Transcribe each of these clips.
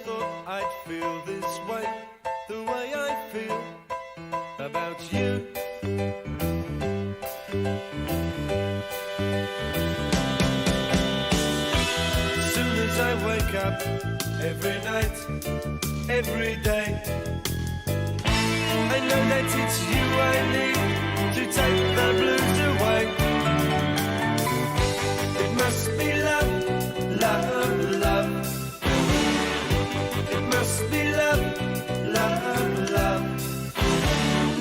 thought I'd feel this way, the way I feel about you. As soon as I wake up, every night, every day, I know that it's you I need to take the blues away. It must be love, love, love. It must be love, love, love.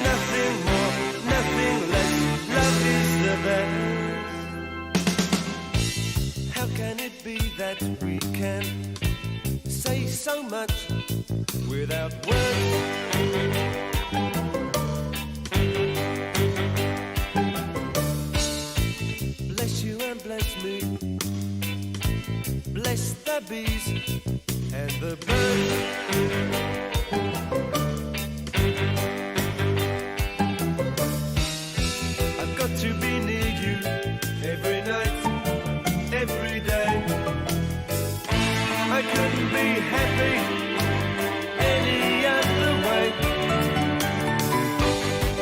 Nothing more, nothing less. Love is the best. How can it be that we can say so much without words? Bless you and bless me. Bless the bees and the birds. I've got to be near you every night, every day. I couldn't be happy any other way.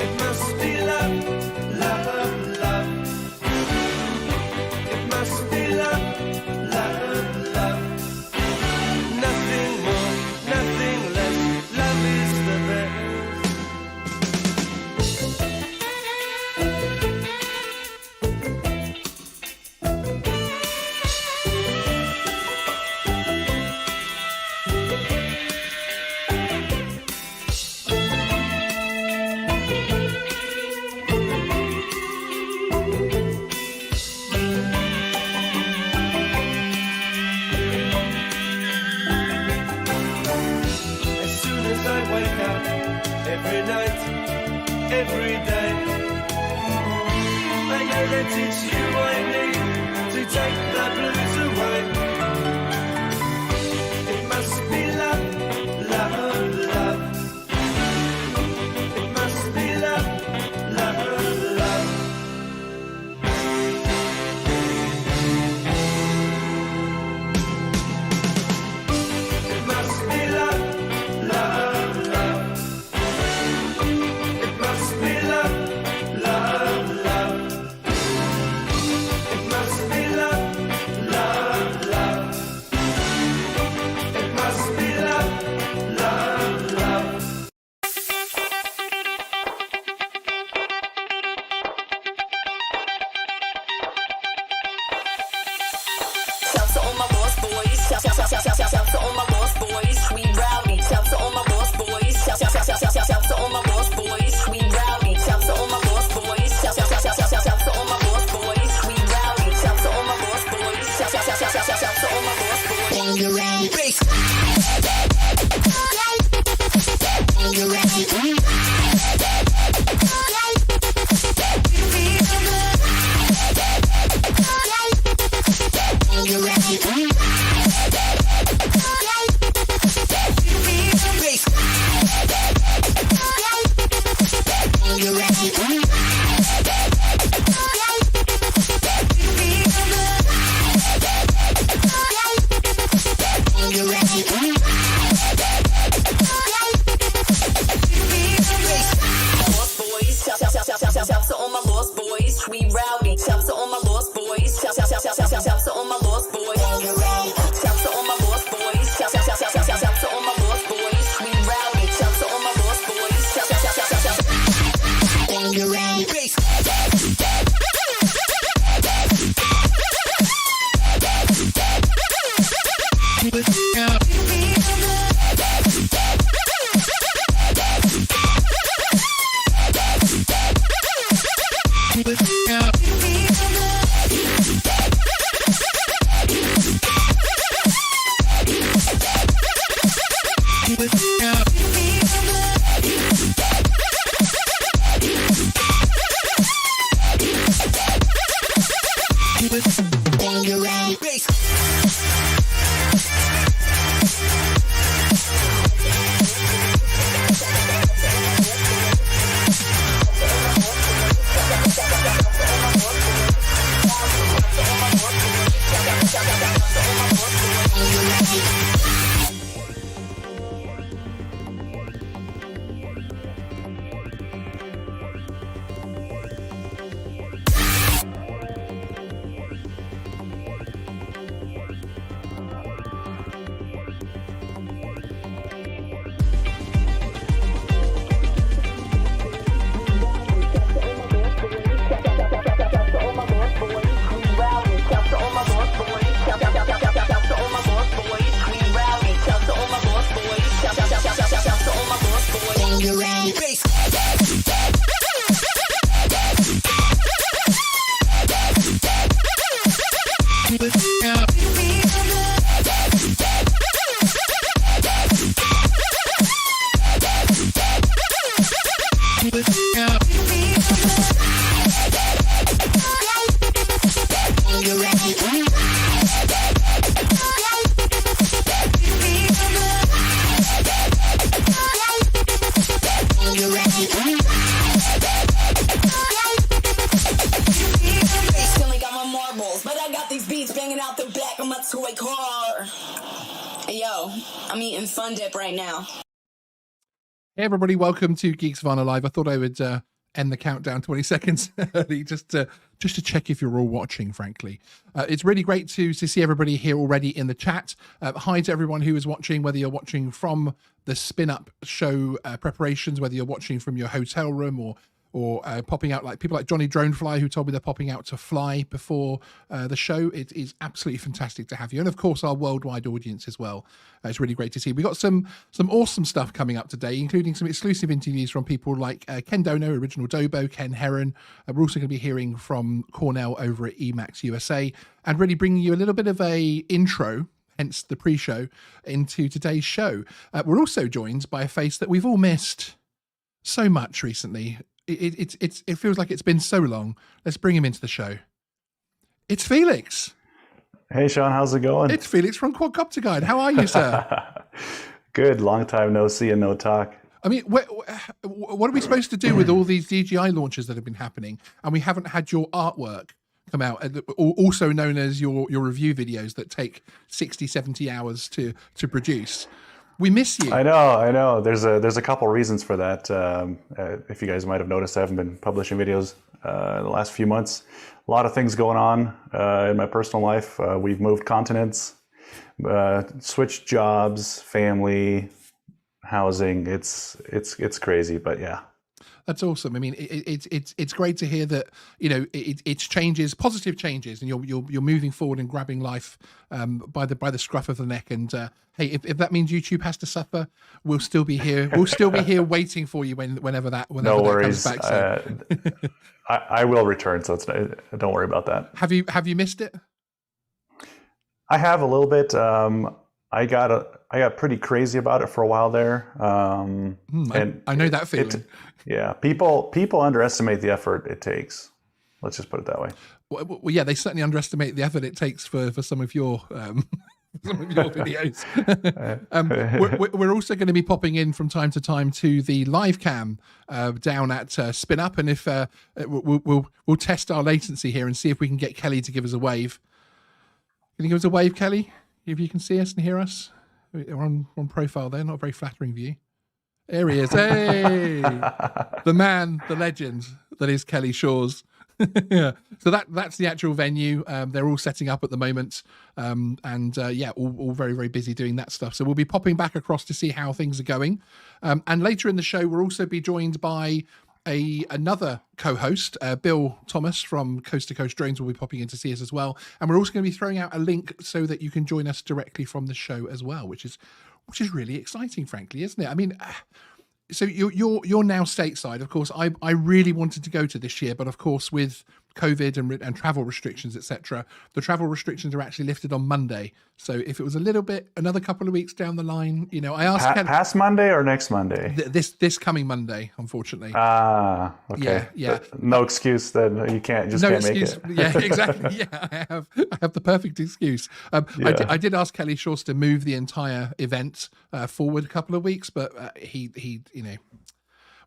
It must be love, love, love. It must be love, love, love. Nothing more, nothing less. Love is the best. Every night, every day, I know that it's you I need to take the blues away. It must be love, love, love. It must be love, love, love. It must be love, love, love. It must be love, love, love. It must be love, love, love. It must be love, love, love. Shout to all my lost boys. Shout to all my lost boys. We rowdy. Shout to all my lost boys. Shout to all my lost boys. We rowdy. Shout to all my lost boys. Shout to all my lost boys. We rowdy. Shout to all my lost boys. Shout to all my lost boys. When you're ready, bass. When you're ready. When you're ready. Bass. When you're ready. When you're ready. Lost boys. Shout to all my lost boys. We rowdy. Shout to all my lost boys. Shout to all my lost boys. Shout to all my lost boys. Shout to all my lost boys. We rowdy. Shout to all my lost boys. When you're ready. Bass. When you're ready. Bass. eating Fun Dip right now. Hey everybody, welcome to Geeksvana Live. I thought I would end the countdown 20 seconds early just to check if you're all watching, frankly. It's really great to see everybody here already in the chat. Hi to everyone who is watching, whether you're watching from the SpinUp show preparations, whether you're watching from your hotel room or popping out, like people like Johnny Dronefly, who told me they're popping out to fly before the show. It is absolutely fantastic to have you. And of course, our worldwide audience as well. It's really great to see. We've got some awesome stuff coming up today, including some exclusive interviews from people like Ken Dono, Original Dobo, Ken Heron. We're also going to be hearing from Cornell over at Emacs USA, and really bringing you a little bit of a intro, hence the pre-show, into today's show. We're also joined by a face that we've all missed so much recently. It feels like it's been so long. Let's bring him into the show. It's Felix. Hey, Sean, how's it going? It's Felix from Quadcopterguide. How are you, sir? Good. Long time no see and no talk. I mean, what are we supposed to do with all these DJI launches that have been happening, and we haven't had your artwork come out, also known as your review videos that take 60, 70 hours to produce? We miss you. I know. There's a couple reasons for that. If you guys might have noticed, I haven't been publishing videos in the last few months. A lot of things going on in my personal life. We've moved continents, switched jobs, family, housing. It's crazy, but yeah. That's awesome. I mean, it's great to hear that, you know, it's changes, positive changes, and you're moving forward and grabbing life by the scruff of the neck. And hey, if that means YouTube has to suffer, we'll still be here. We'll still be here waiting for you whenever that comes back. So. I will return, so don't worry about that. Have you missed it? I have a little bit. I got pretty crazy about it for a while there. And I know that feeling. Yeah, people underestimate the effort it takes. Let's just put it that way. Well, yeah, they certainly underestimate the effort it takes for some of your videos. We're also going to be popping in from time to time to the live cam down at SpinUp, and if we'll test our latency here and see if we can get Kelly to give us a wave. Can you give us a wave, Kelly? If you can see us and hear us. We're on profile there, not a very flattering view. There he is. Hey, the man, the legend that is Kelly Shores. Yeah. So that's the actual venue. They're all setting up at the moment, and all very, very busy doing that stuff. So we'll be popping back across to see how things are going. And later in the show, we'll also be joined by another co-host, Bill Thomas from Coast to Coast Drones will be popping in to see us as well. And we're also going to be throwing out a link so that you can join us directly from the show as well, which is really exciting, frankly, isn't it? I mean, so you're now stateside. Of course, I really wanted to go to this year, but of course with COVID and travel restrictions, etc., the travel restrictions are actually lifted on Monday. So if it was a little bit, another couple of weeks down the line, you know, I asked past Monday or next Monday. This coming Monday, unfortunately. Okay. Yeah. No excuse that you can't make it. Yeah, exactly. Yeah, I have the perfect excuse. I did ask Kelly Shores to move the entire event forward a couple of weeks, but he you know.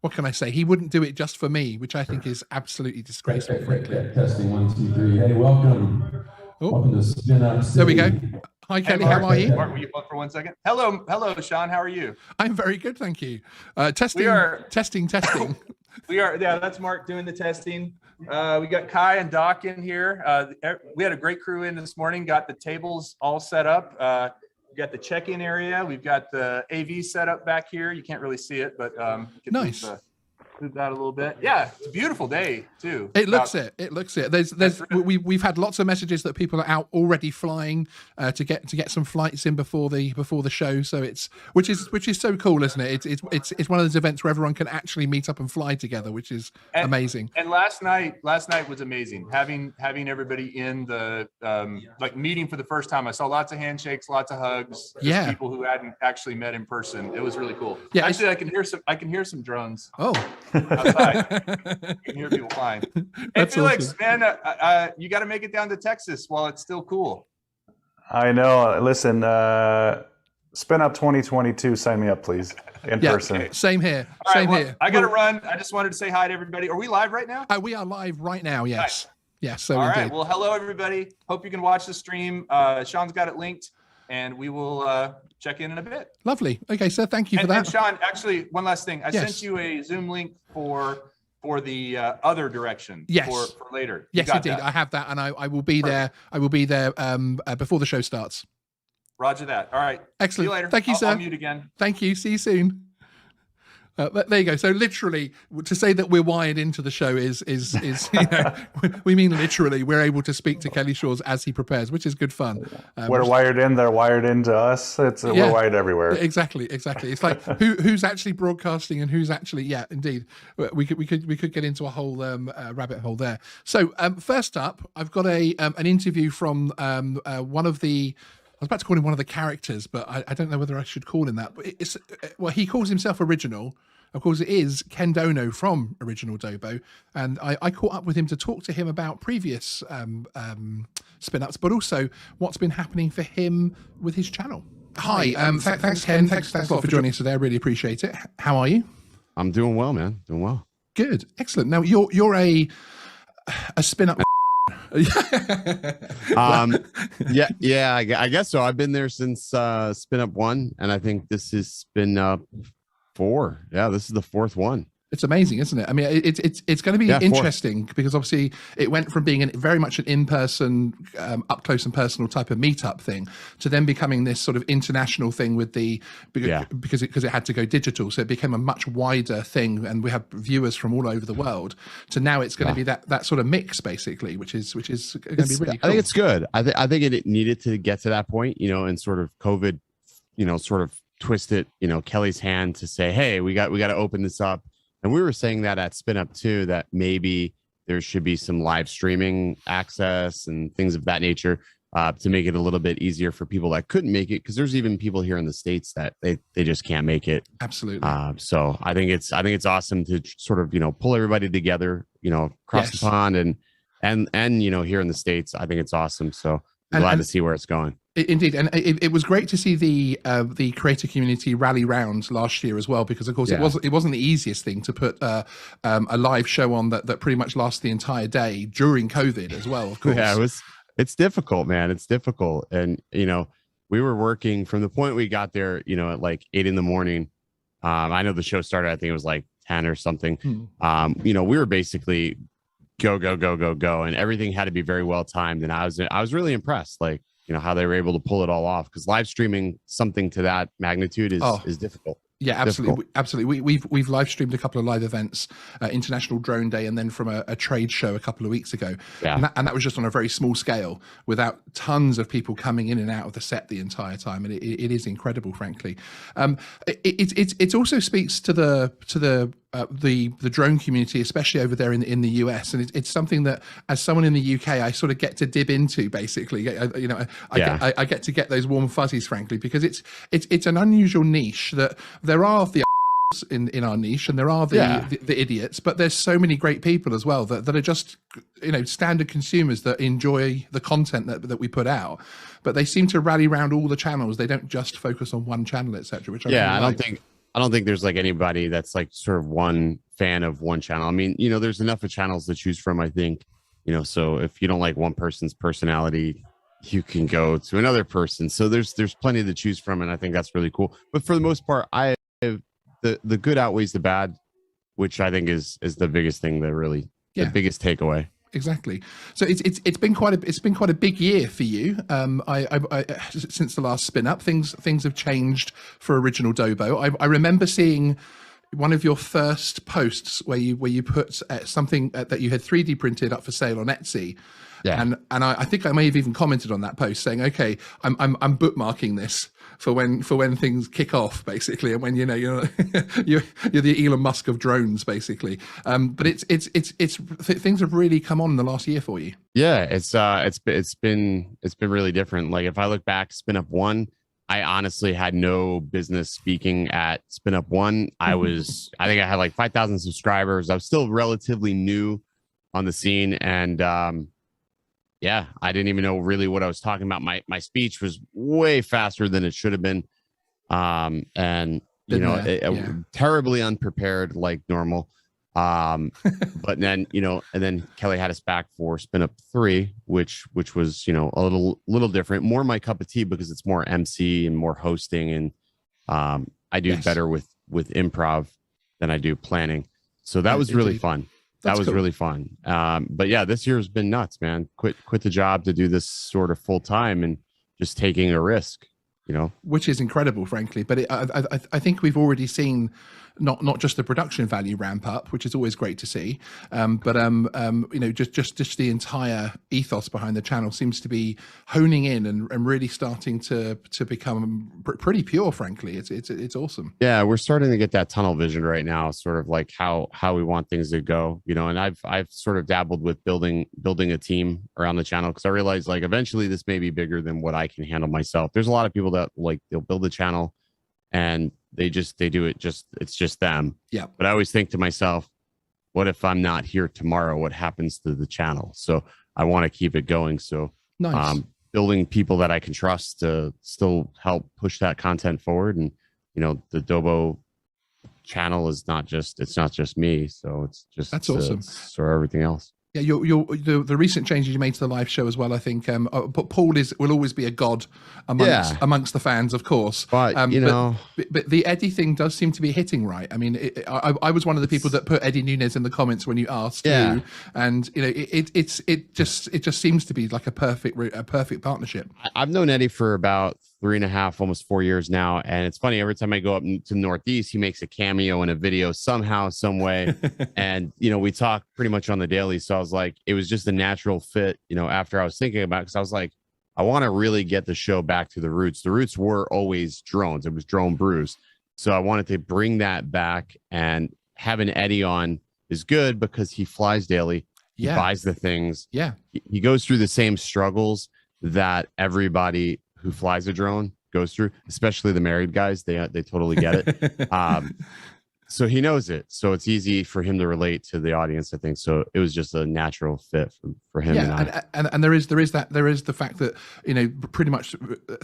What can I say? He wouldn't do it just for me, which I think is absolutely disgraceful, frankly. Testing 1, 2, 3. Hey, welcome. Welcome to SpinUp City. There we go. Hi, Kelly. Hey, Mark, how are you? Mark, will you hold for 1 second? Hello, Sean. How are you? I'm very good, thank you. Testing. Testing. We are. Yeah, that's Mark doing the testing. We got Kai and Doc in here. We had a great crew in this morning. Got the tables all set up. We got the check-in area. We've got the AV set up back here. You can't really see it, but nice. Move that a little bit. Yeah, it's a beautiful day too. It looks it. We've had lots of messages that people are out already flying to get some flights in before the show. So which is so cool, isn't it? It's one of those events where everyone can actually meet up and fly together, which is amazing. And last night was amazing. Having everybody in the like meeting for the first time. I saw lots of handshakes, lots of hugs. Yeah, people who hadn't actually met in person. It was really cool. Yeah, actually, I can hear some drones. Oh. Outside. You can hear people flying. Hey, Felix, awesome. Man, you got to make it down to Texas while it's still cool. I know. Listen, SpinUp 2022, sign me up, please, in person. Okay. Same here. All Same right, here. I got to run. I just wanted to say hi to everybody. Are we live right now? We are live right now, yes. Nice. Yes, so all indeed. right. Well, hello, everybody. Hope you can watch the stream. Sean's got it linked. and we will check in a bit. Lovely. Okay, sir. Thank you for And that. Sean, actually, one last thing. I Yes. sent you a Zoom link for the other direction. Yes. For later. You Yes, got indeed. that? I have that, and I will be there. I will be there before the show starts. Roger that. All right. Excellent. See you later. Thank you, sir. I'll mute again. Thank you. See you soon. There you go. So literally, to say that we're wired into the show is we mean literally. We're able to speak to Kelly Shores as he prepares, which is good fun. We're wired in. They're wired into us. We're wired everywhere. Exactly. It's like who's actually broadcasting and who's actually indeed. We could get into a whole rabbit hole there. So first up, I've got an interview from one of the. I was about to call him one of the characters, but I don't know whether I should call him that. But he calls himself Original. Of course, it is Ken Dono from Original Dobo. And I caught up with him to talk to him about previous spin-ups, but also what's been happening for him with his channel. Hi, thanks, Ken. Thanks a lot for joining us today. I really appreciate it. How are you? I'm doing well, man. Doing well. Good. Excellent. Now, you're a spin-up... I guess so. I've been there since SpinUp 1, and I think this is SpinUp 4. Yeah, this is the 4th one. It's amazing, isn't it? I mean, it's going to be interesting because obviously it went from being very much an in-person, up close and personal type of meetup thing to then becoming this sort of international thing with because it had to go digital. So it became a much wider thing, and we have viewers from all over the world. To now it's going to be that sort of mix basically, which is going to be really cool. I think it's good. I think it needed to get to that point, and sort of COVID, sort of twisted, Kelly's hand to say, hey, we got to open this up. And we were saying that at SpinUp too, that maybe there should be some live streaming access and things of that nature to make it a little bit easier for people that couldn't make it. Because there's even people here in the States that they just can't make it. Absolutely. So I think it's awesome to sort of pull everybody together, across the pond and here in the States. I think it's awesome. So I'm glad to see where it's going. Indeed, and it was great to see the creator community rally round last year as well, because of course it wasn't the easiest thing to put a live show on that pretty much lasts the entire day during COVID as well. Of course, it's difficult, man. It's difficult, and we were working from the point we got there, at like 8 a.m. I know the show started, I think it was like 10 or something. We were basically go, and everything had to be very well timed, and I was really impressed, like. How they were able to pull it all off, because live streaming something to that magnitude is difficult. Yeah, absolutely. Absolutely. We've live streamed a couple of live events, International Drone Day, and then from a trade show a couple of weeks ago. Yeah. And that was just on a very small scale without tons of people coming in and out of the set the entire time. And it is incredible, frankly. It also speaks to the drone community, especially over there in the US, and it's something that, as someone in the UK, I sort of get to dib into. Basically, I get to get those warm fuzzies, frankly, because it's an unusual niche. That there are the in our niche, and there are the idiots, but there's so many great people as well that are just standard consumers that enjoy the content that we put out, but they seem to rally around all the channels. They don't just focus on one channel, etc. Which I don't think there's like anybody that's like sort of one fan of one channel. I mean, there's enough of channels to choose from, I think, so if you don't like one person's personality, you can go to another person. So there's plenty to choose from. And I think that's really cool. But for the most part, I have the good outweighs the bad, which I think is the biggest thing that really the biggest takeaway. Exactly. So it's been quite a big year for you. I since the last spin up, things have changed for Original Dobo. I remember seeing one of your first posts where you put something that you had 3D printed up for sale on Etsy. Yeah. And I think I may have even commented on that post saying, okay, I'm bookmarking this for when things kick off, basically, and when you're the Elon Musk of drones, basically. But it's things have really come on in the last year for you. Yeah, it's been really different. Like if I look back, SpinUp 1, I honestly had no business speaking at SpinUp 1. I think I had like 5,000 subscribers. I was still relatively new on the scene, and I didn't even know really what I was talking about. My speech was way faster than it should have been. Terribly unprepared like normal. But then, and then Kelly had us back for SpinUp 3, which was, a little different, more my cup of tea because it's more MC and more hosting. And I do better with improv than I do planning. So that was really fun. That was really fun. But yeah, this year's been nuts, man. Quit the job to do this sort of full time and just taking a risk, which is incredible, frankly. But I think we've already seen not just the production value ramp up, which is always great to see, but just the entire ethos behind the channel seems to be honing in and really starting to become pretty pure. Frankly, it's awesome. Yeah, we're starting to get that tunnel vision right now, sort of like how we want things to go, And I've sort of dabbled with building a team around the channel because I realized like eventually this may be bigger than what I can handle myself. There's a lot of people that like they'll build a channel and they do it it's just them. Yeah. But I always think to myself, what if I'm not here tomorrow? What happens to the channel? So I want to keep it going. So nice. Building people that I can trust to still help push that content forward. And, the Dobo channel is not just me. So it's just, that's awesome. For everything else. Yeah, the recent changes you made to the live show as well. I think, but Paul will always be a god amongst the fans, of course. But but the Eddie thing does seem to be hitting right. I mean, I was one of the people that put Eddie Nunez in the comments when you asked. Yeah, and it just seems to be like a perfect partnership. I've known Eddie for about 3.5, almost 4 years now, and it's funny. Every time I go up to Northeast, he makes a cameo in a video somehow, some way, and we talk pretty much on the daily. So I was like, it was just a natural fit. After I was thinking about it, because I was like, I want to really get the show back to the roots. The roots were always drones. It was Drone Brews, so I wanted to bring that back. And having Eddie on is good because he flies daily. He buys the things. Yeah, he goes through the same struggles that everybody who flies a drone goes through, especially the married guys. They totally get it. So he knows it. So it's easy for him to relate to the audience, I think. So it was just a natural fit for him. Yeah, and there is the fact that pretty much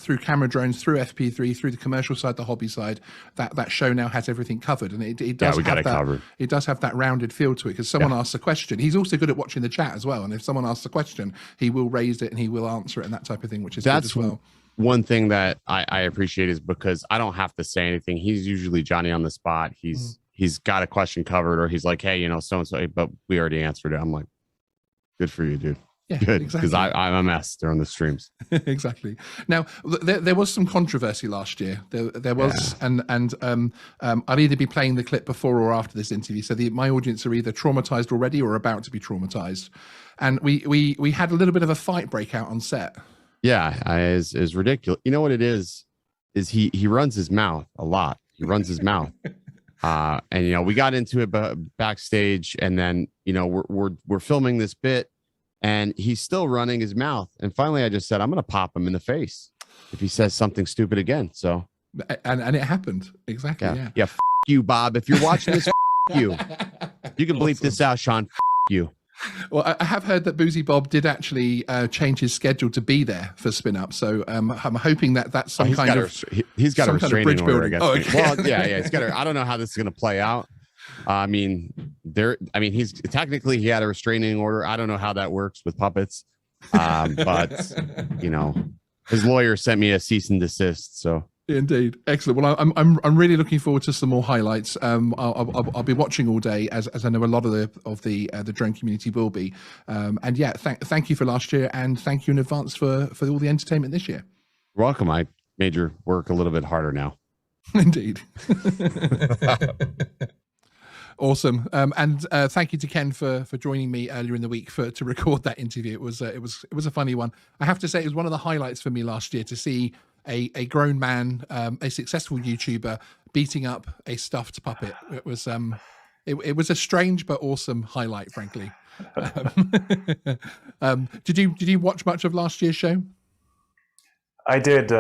through camera drones, through FP3, through the commercial side, the hobby side, that show now has everything covered, and it does have that covered. It does have that rounded feel to it because someone asks a question. He's also good at watching the chat as well, and if someone asks a question, he will raise it and he will answer it and that type of thing, which is good as well. One thing that I appreciate is because I don't have to say anything. He's usually Johnny on the spot. He's got a question covered, or he's like, hey, so-and-so, but we already answered it. I'm like, good for you, dude. Yeah, good. Exactly. Because I'm a mess during the streams. Exactly. Now, there was some controversy last year. There was, and I'll either be playing the clip before or after this interview. So my audience are either traumatized already or about to be traumatized. And we had a little bit of a fight break out on set. Yeah, is ridiculous. You know what it is he runs his mouth a lot. He runs his mouth. And we got into it backstage, and then we're filming this bit, and he's still running his mouth. And finally, I just said, I'm going to pop him in the face if he says something stupid again. So, and it happened exactly. Yeah. F you, Bob. If you're watching this, you. You can bleep this out, Sean. F you. Well, I have heard that Boozy Bob did actually change his schedule to be there for SpinUp, so I'm hoping that's some kind of he's got a restraining order against me. Okay. Well, yeah, he's got. I don't know how this is going to play out. He's technically he had a restraining order. I don't know how that works with puppets, but his lawyer sent me a cease and desist. So. Indeed, excellent. Well, I'm really looking forward to some more highlights. I'll be watching all day, as I know a lot of the drone community will be. And yeah, thank you for last year, and thank you in advance for all the entertainment this year. You're welcome. I made your work a little bit harder now. Indeed. Awesome. And thank you to Ken for joining me earlier in the week to record that interview. It was a funny one. I have to say it was one of the highlights for me last year to see a grown man, a successful YouTuber beating up a stuffed puppet. It was a strange but awesome highlight, frankly. Did you watch much of last year's show? I did.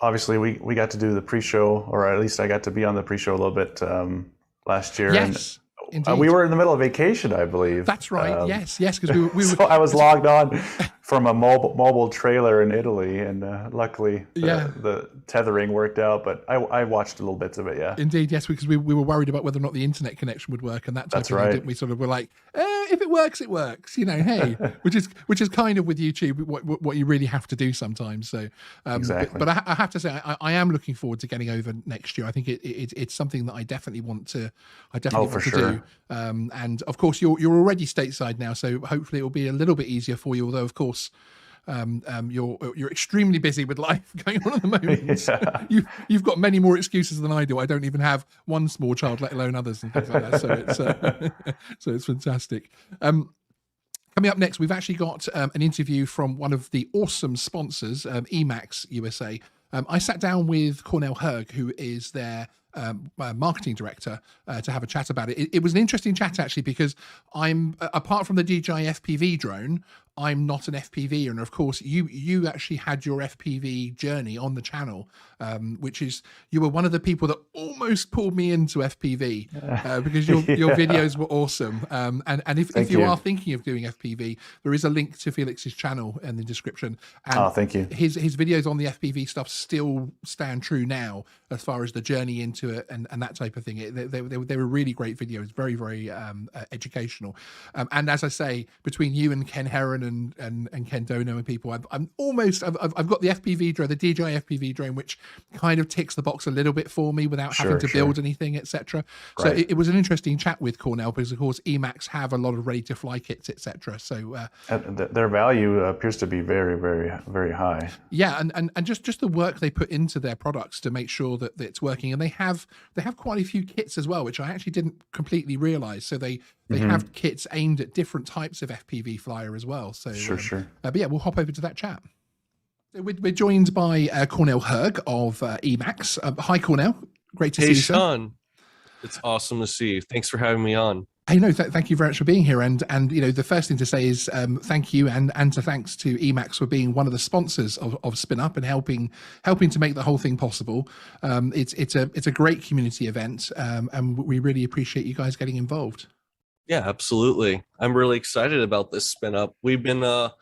Obviously, we got to do the pre-show, or at least I got to be on the pre-show a little bit last year. Yes. Indeed. We were in the middle of vacation, I believe. That's right. Yes, because we so I was logged on from a mobile trailer in Italy, and luckily the tethering worked out. But I watched little bits of it. Yeah. Indeed, yes, because we were worried about whether or not the internet connection would work and that type That's of right. thing. Didn't we? Sort of were like, if it works, it works. You know, hey, which is kind of with YouTube what you really have to do sometimes. So Exactly. But I have to say, I am looking forward to getting over next year. I think it's something that I definitely want to. Do. And of course, you're already stateside now, so hopefully it will be a little bit easier for you. Although, of course, you're extremely busy with life going on at the moment. Yeah. You've got many more excuses than I do. I don't even have one small child, let alone others and things like that. So it's fantastic. Coming up next, we've actually got an interview from one of the awesome sponsors, Emacs USA. I sat down with Cornell Herg, who is their marketing director, to have a chat about it. It was an interesting chat, actually, because I'm, apart from the DJI FPV drone, I'm not an FPV, and of course you actually had your FPV journey on the channel, which is, you were one of the people that almost pulled me into FPV because your videos were awesome. And if you are thinking of doing FPV, there is a link to Felix's channel in the description. And thank you. His videos on the FPV stuff still stand true now, as far as the journey into it and that type of thing. They were really great videos, very, very educational. And as I say, between you and Ken Heron and Ken Dono and people, I've got the FPV drone, the DJI FPV drone, which kind of ticks the box a little bit for me without having to build anything, etc. So it was an interesting chat with Cornell, because of course Emacs have a lot of ready to fly kits, etc. So their value appears to be very, very, very high. Yeah, and just the work they put into their products to make sure that it's working, and they have quite a few kits as well, which I actually didn't completely realize. So they have kits aimed at different types of FPV flyer as well. So Sure. But yeah, we'll hop over to that chat. So we're joined by Cornell Herg of Emacs. Hi, Cornell. Great to see you, sir. Hey, Sean. It's awesome to see you. Thanks for having me on. Hey, no, thank you very much for being here. And you know, the first thing to say is thank you and thanks to Emacs for being one of the sponsors of SpinUp and helping to make the whole thing possible. It's a great community event, and we really appreciate you guys getting involved. Yeah, absolutely. I'm really excited about this SpinUp. We've been a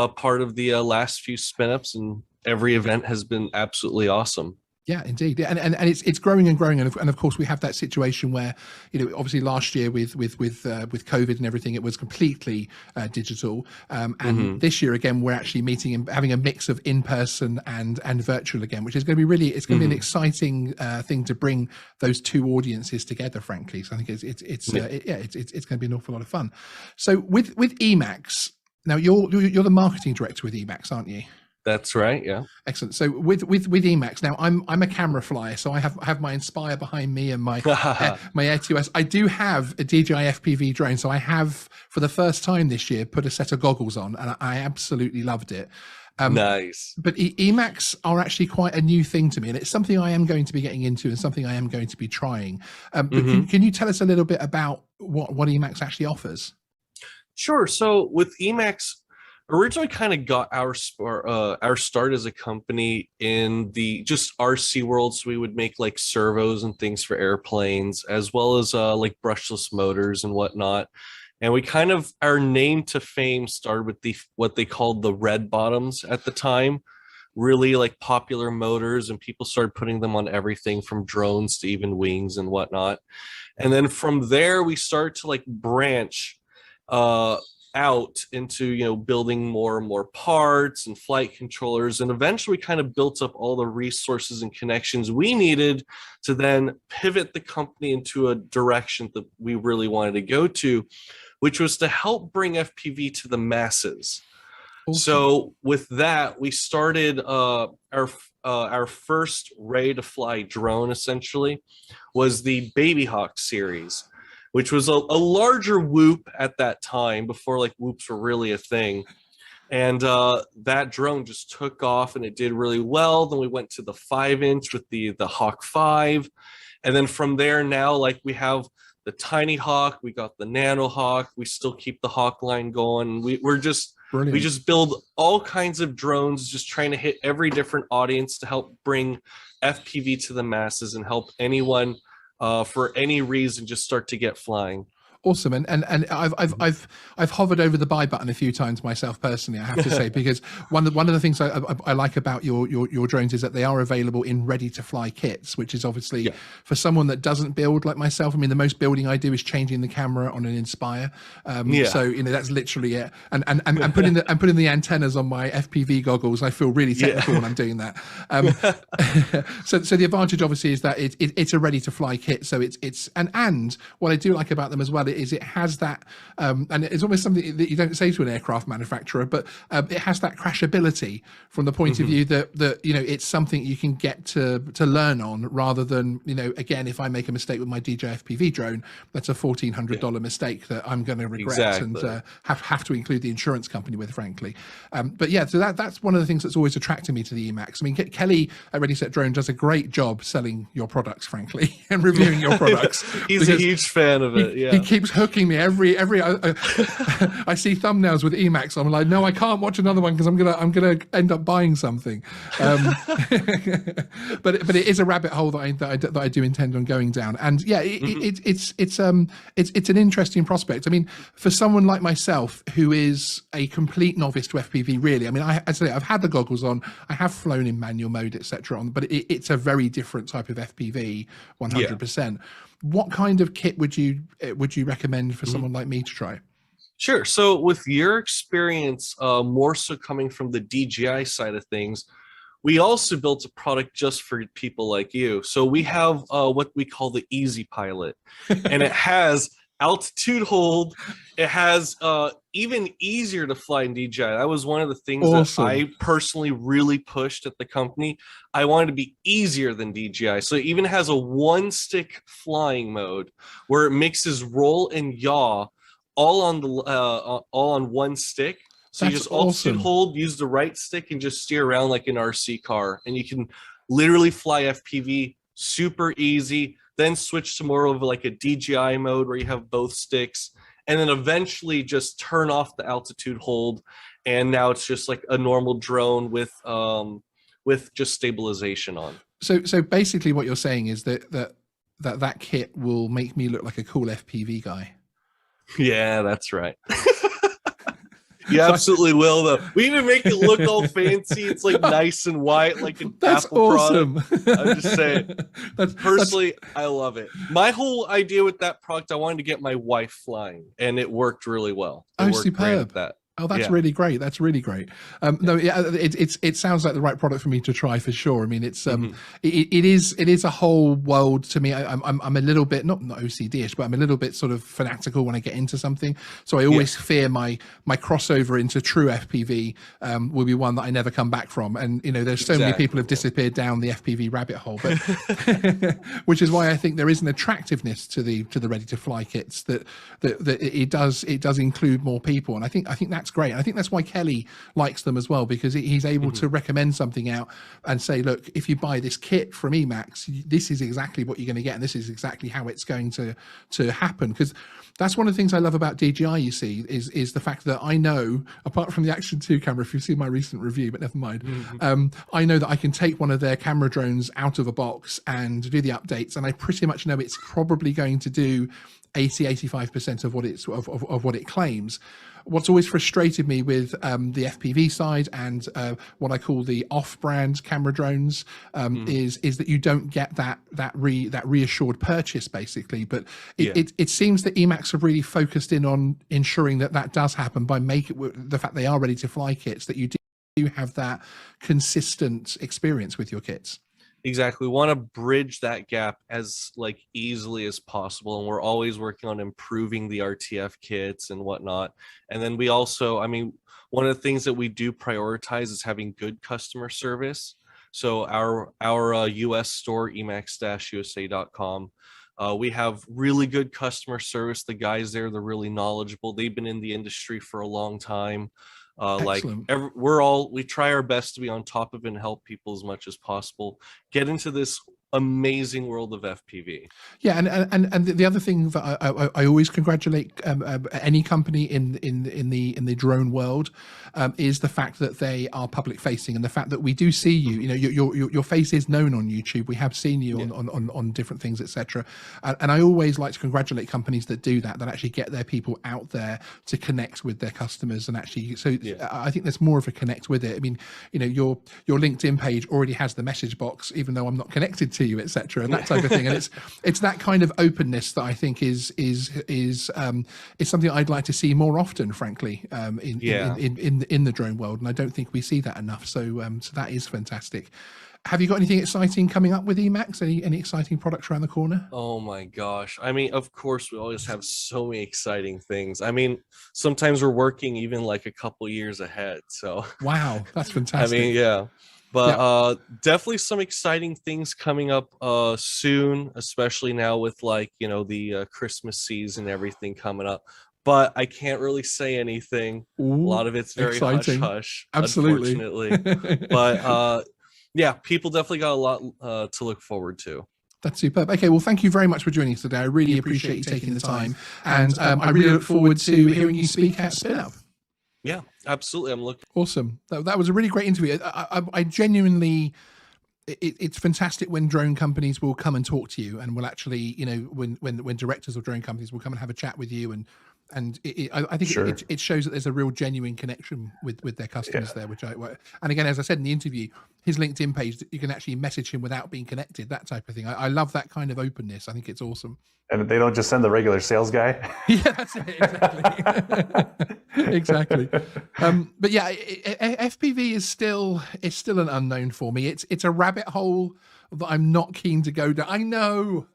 part of the last few SpinUps, and every event has been absolutely awesome. Yeah, indeed. And it's growing and growing. And of course, we have that situation where, you know, obviously last year with COVID and everything, it was completely digital. And this year, again, we're actually meeting and having a mix of in-person and virtual again, which is going to be it's going to be an exciting thing to bring those two audiences together, frankly. So I think it's going to be an awful lot of fun. So with Emacs, now you're the marketing director with Emacs, aren't you? That's right. Yeah. Excellent. So with Emacs, now I'm a camera flyer, so I have my Inspire behind me and my my A2S. I do have a DJI FPV drone, so I have, for the first time this year, put a set of goggles on, and I absolutely loved it. Nice. But Emacs are actually quite a new thing to me, and it's something I am going to be getting into and something I am going to be trying. But can you tell us a little bit about what Emacs actually offers? Sure. So with Emacs, originally kind of got our start as a company in the just RC world. So we would make like servos and things for airplanes, as well as like brushless motors and whatnot. And we kind of, our name to fame started with what they called the red bottoms at the time, really like popular motors, and people started putting them on everything from drones to even wings and whatnot. And then from there, we started to like branch out into, you know, building more and more parts and flight controllers, and eventually kind of built up all the resources and connections we needed to then pivot the company into a direction that we really wanted to go to, which was to help bring FPV to the masses. Awesome. So with that, we started our first ready to fly drone, essentially, was the Baby Hawk series, which was a larger whoop at that time, before like whoops were really a thing. And that drone just took off and it did really well. Then we went to the 5-inch with the Hawk 5. And then from there, now like we have the Tiny Hawk, we got the Nano Hawk, we still keep the Hawk line going. We just build all kinds of drones, just trying to hit every different audience to help bring FPV to the masses and help anyone for any reason, just start to get flying. Awesome, and I've hovered over the buy button a few times myself personally, I have to say, because one of the things I like about your drones is that they are available in ready to fly kits, which is obviously for someone that doesn't build like myself. I mean, the most building I do is changing the camera on an Inspire, so you know that's literally it. And putting the antennas on my FPV goggles, I feel really technical when I'm doing that. So the advantage obviously is that it's a ready to fly kit. So it's and what I do like about them as well is it has that, and it's almost something that you don't say to an aircraft manufacturer, but it has that crashability from the point of view that you know it's something you can get to learn on, rather than, you know, again, if I make a mistake with my DJI FPV drone, that's a $1,400 mistake that I'm going to regret and have to include the insurance company with, frankly. But yeah, so that's one of the things that's always attracted me to the Emacs. I mean, Kelly at Ready Set Drone does a great job selling your products, frankly, and reviewing your products. He's a huge fan of it. He keeps hooking me every I see thumbnails with Emacs. I'm like, no, I can't watch another one because I'm gonna end up buying something. But it is a rabbit hole that I do intend on going down. And yeah, it's an interesting prospect. I mean, for someone like myself who is a complete novice to FPV, really, I mean, I've had the goggles on, I have flown in manual mode, etc. on, but it's a very different type of FPV, 100%. What kind of kit would you recommend for someone like me to try? Sure. So with your experience, more so coming from the DJI side of things, we also built a product just for people like you. So we have what we call the Easy Pilot, and it has altitude hold. It has even easier to fly in DJI. That was one of the things that I personally really pushed at the company. I wanted to be easier than DJI. So it even has a one-stick flying mode where it mixes roll and yaw all on one stick. So you just altitude hold, use the right stick, and just steer around like an RC car. And you can literally fly FPV super easy, then switch to more of like a DJI mode where you have both sticks, and then eventually just turn off the altitude hold. And now it's just like a normal drone with just stabilization on. So basically what you're saying is that kit will make me look like a cool FPV guy. Yeah, that's right. You absolutely will, though. We even make it look all fancy. It's like nice and white, like an Apple product. I'm just saying. Personally, I love it. My whole idea with that product, I wanted to get my wife flying, and it worked really well. It worked superb. Great at that. Oh, that's really great. That's really great. No, yeah, it sounds like the right product for me to try for sure. I mean, it's it is a whole world to me. I'm a little bit not OCD-ish, but I'm a little bit sort of fanatical when I get into something. So I always fear my crossover into true FPV will be one that I never come back from. And you know, there's so many people have disappeared down the FPV rabbit hole, but which is why I think there is an attractiveness to the ready to fly kits that it does include more people, and I think that's great. And I think that's why Kelly likes them as well, because he's able to recommend something out and say, look, if you buy this kit from Emacs, this is exactly what you're going to get, and this is exactly how it's going to happen. Because that's one of the things I love about DJI, you see, is the fact that I know, apart from the Action 2 camera, if you've seen my recent review, but never mind, I know that I can take one of their camera drones out of a box and do the updates, and I pretty much know it's probably going to do 80-85% of what it claims. What's always frustrated me with the FPV side and what I call the off-brand camera drones is that you don't get that reassured purchase, basically. But it seems that Emacs have really focused in on ensuring that does happen by the fact they are ready to fly kits, that you do have that consistent experience with your kits. Exactly. We want to bridge that gap as like easily as possible, and we're always working on improving the RTF kits and whatnot. And then we also, I mean, one of the things that we do prioritize is having good customer service. So our US store, emacs-usa.com, we have really good customer service. The guys there, they're really knowledgeable. They've been in the industry for a long time. We try our best to be on top of it and help people as much as possible. Get into this amazing world of FPV. Yeah, and the other thing that I always congratulate any company in the drone world is the fact that they are public facing, and the fact that we do see you. You know, your face is known on YouTube. We have seen you on different things, etc. And I always like to congratulate companies that do that actually get their people out there to connect with their customers, and actually. So I think there's more of a connect with it. I mean, you know, your LinkedIn page already has the message box, even though I'm not connected to you, etc., and that type of thing. And it's that kind of openness that I think is something I'd like to see more often, frankly, in the drone world. And I don't think we see that enough. So so that is fantastic. Have you got anything exciting coming up with Emacs? Any exciting products around the corner? Oh my gosh. I mean, of course, we always have so many exciting things. I mean, sometimes we're working even like a couple years ahead. So wow, that's fantastic. I mean, yeah. But definitely some exciting things coming up soon, especially now with, like, you know, the Christmas season and everything coming up. But I can't really say anything. Ooh, a lot of it's very exciting. Hush-hush, absolutely. Unfortunately. But yeah, people definitely got a lot to look forward to. That's superb. Okay, well, thank you very much for joining us today. I really appreciate you taking the time. And I really look forward to hearing you speak at SpinUp. Yeah, absolutely. I'm looking. Awesome. That was a really great interview. I genuinely, it's fantastic when drone companies will come and talk to you, and will actually, you know, when directors of drone companies will come and have a chat with you, and I think sure. it shows that there's a real genuine connection with their customers there. And again, as I said in the interview, his LinkedIn page, you can actually message him without being connected, that type of thing. I love that kind of openness. I think it's awesome. And they don't just send the regular sales guy. Yeah, that's it, exactly. Exactly. But yeah, FPV is still an unknown for me. It's a rabbit hole that I'm not keen to go down. I know.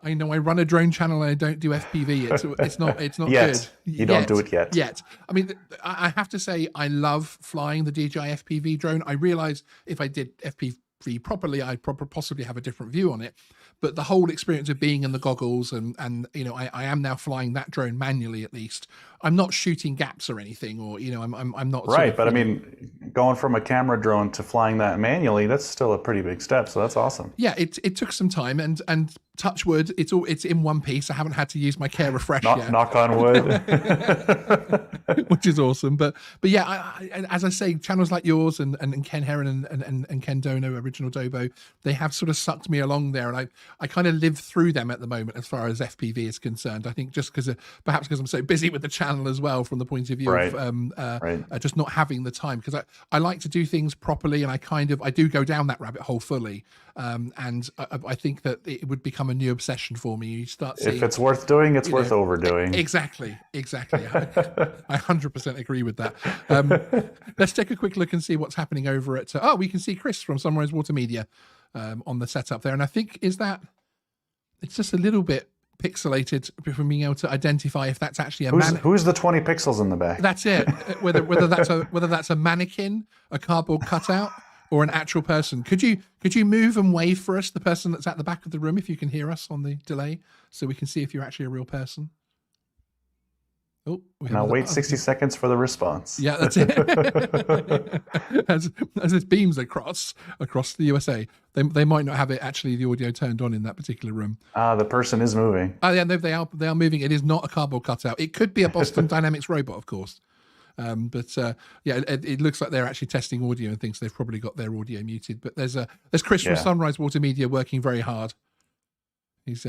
I run a drone channel and I don't do FPV. It's not yet. Good. You don't do it yet. Yet. I mean, I have to say, I love flying the DJI FPV drone. I realize if I did FPV properly, I'd possibly have a different view on it. But the whole experience of being in the goggles and you know, I am now flying that drone manually, at least. I'm not shooting gaps or anything, or, you know, I'm not. Right, but I mean, going from a camera drone to flying that manually, that's still a pretty big step. So that's awesome. Yeah, it took some time, and touch wood, it's in one piece. I haven't had to use my Care Refresh yet. Knock on wood. Which is awesome. But yeah, I, as I say, channels like yours and Ken Heron and Ken Dono, Original Dobo, they have sort of sucked me along there, and I kind of live through them at the moment as far as FPV is concerned. I think just perhaps because I'm so busy with the channel as well, from the point of view of just not having the time, because I like to do things properly, and I do go down that rabbit hole fully. And I think that it would become a new obsession for me. You start seeing, if it's worth doing, it's worth overdoing. Exactly. I 100% agree with that. Let's take a quick look and see what's happening over at. We can see Chris from Sunrise Water Media on the setup there, and I think it's just a little bit pixelated from being able to identify if that's actually a who's the 20 pixels in the back. That's it. Whether that's a mannequin, a cardboard cutout, or an actual person. Could you move and wave for us, the person that's at the back of the room, if you can hear us on the delay, so we can see if you're actually a real person? Oh, now wait 60 seconds for the response. Yeah, that's it. as it beams across the USA, they might not have it actually the audio turned on in that particular room. The person is moving. Oh yeah, no, they are moving. It is not a cardboard cutout. It could be a Boston Dynamics robot, of course. It looks like they're actually testing audio and things. They've probably got their audio muted. But there's Chris from Sunrise Water Media working very hard. He's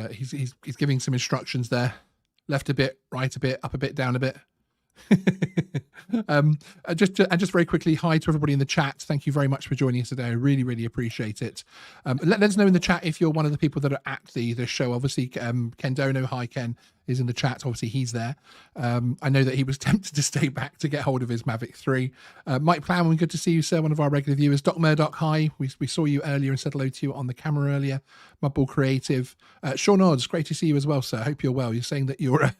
giving some instructions there. Left a bit, right a bit, up a bit, down a bit. Just very quickly, hi to everybody in the chat. Thank you very much for joining us today. I really, really appreciate it. Let us know in the chat if you're one of the people that are at the show. Obviously, Ken Dono, hi Ken, is in the chat. Obviously, he's there. I know that he was tempted to stay back to get hold of his Mavic 3. Mike Plowman, good to see you, sir, one of our regular viewers. Doc Murdoch, hi. We saw you earlier and said hello to you on the camera earlier. Mudball Creative. Sean Odds, great to see you as well, sir. Hope you're well. You're saying that you're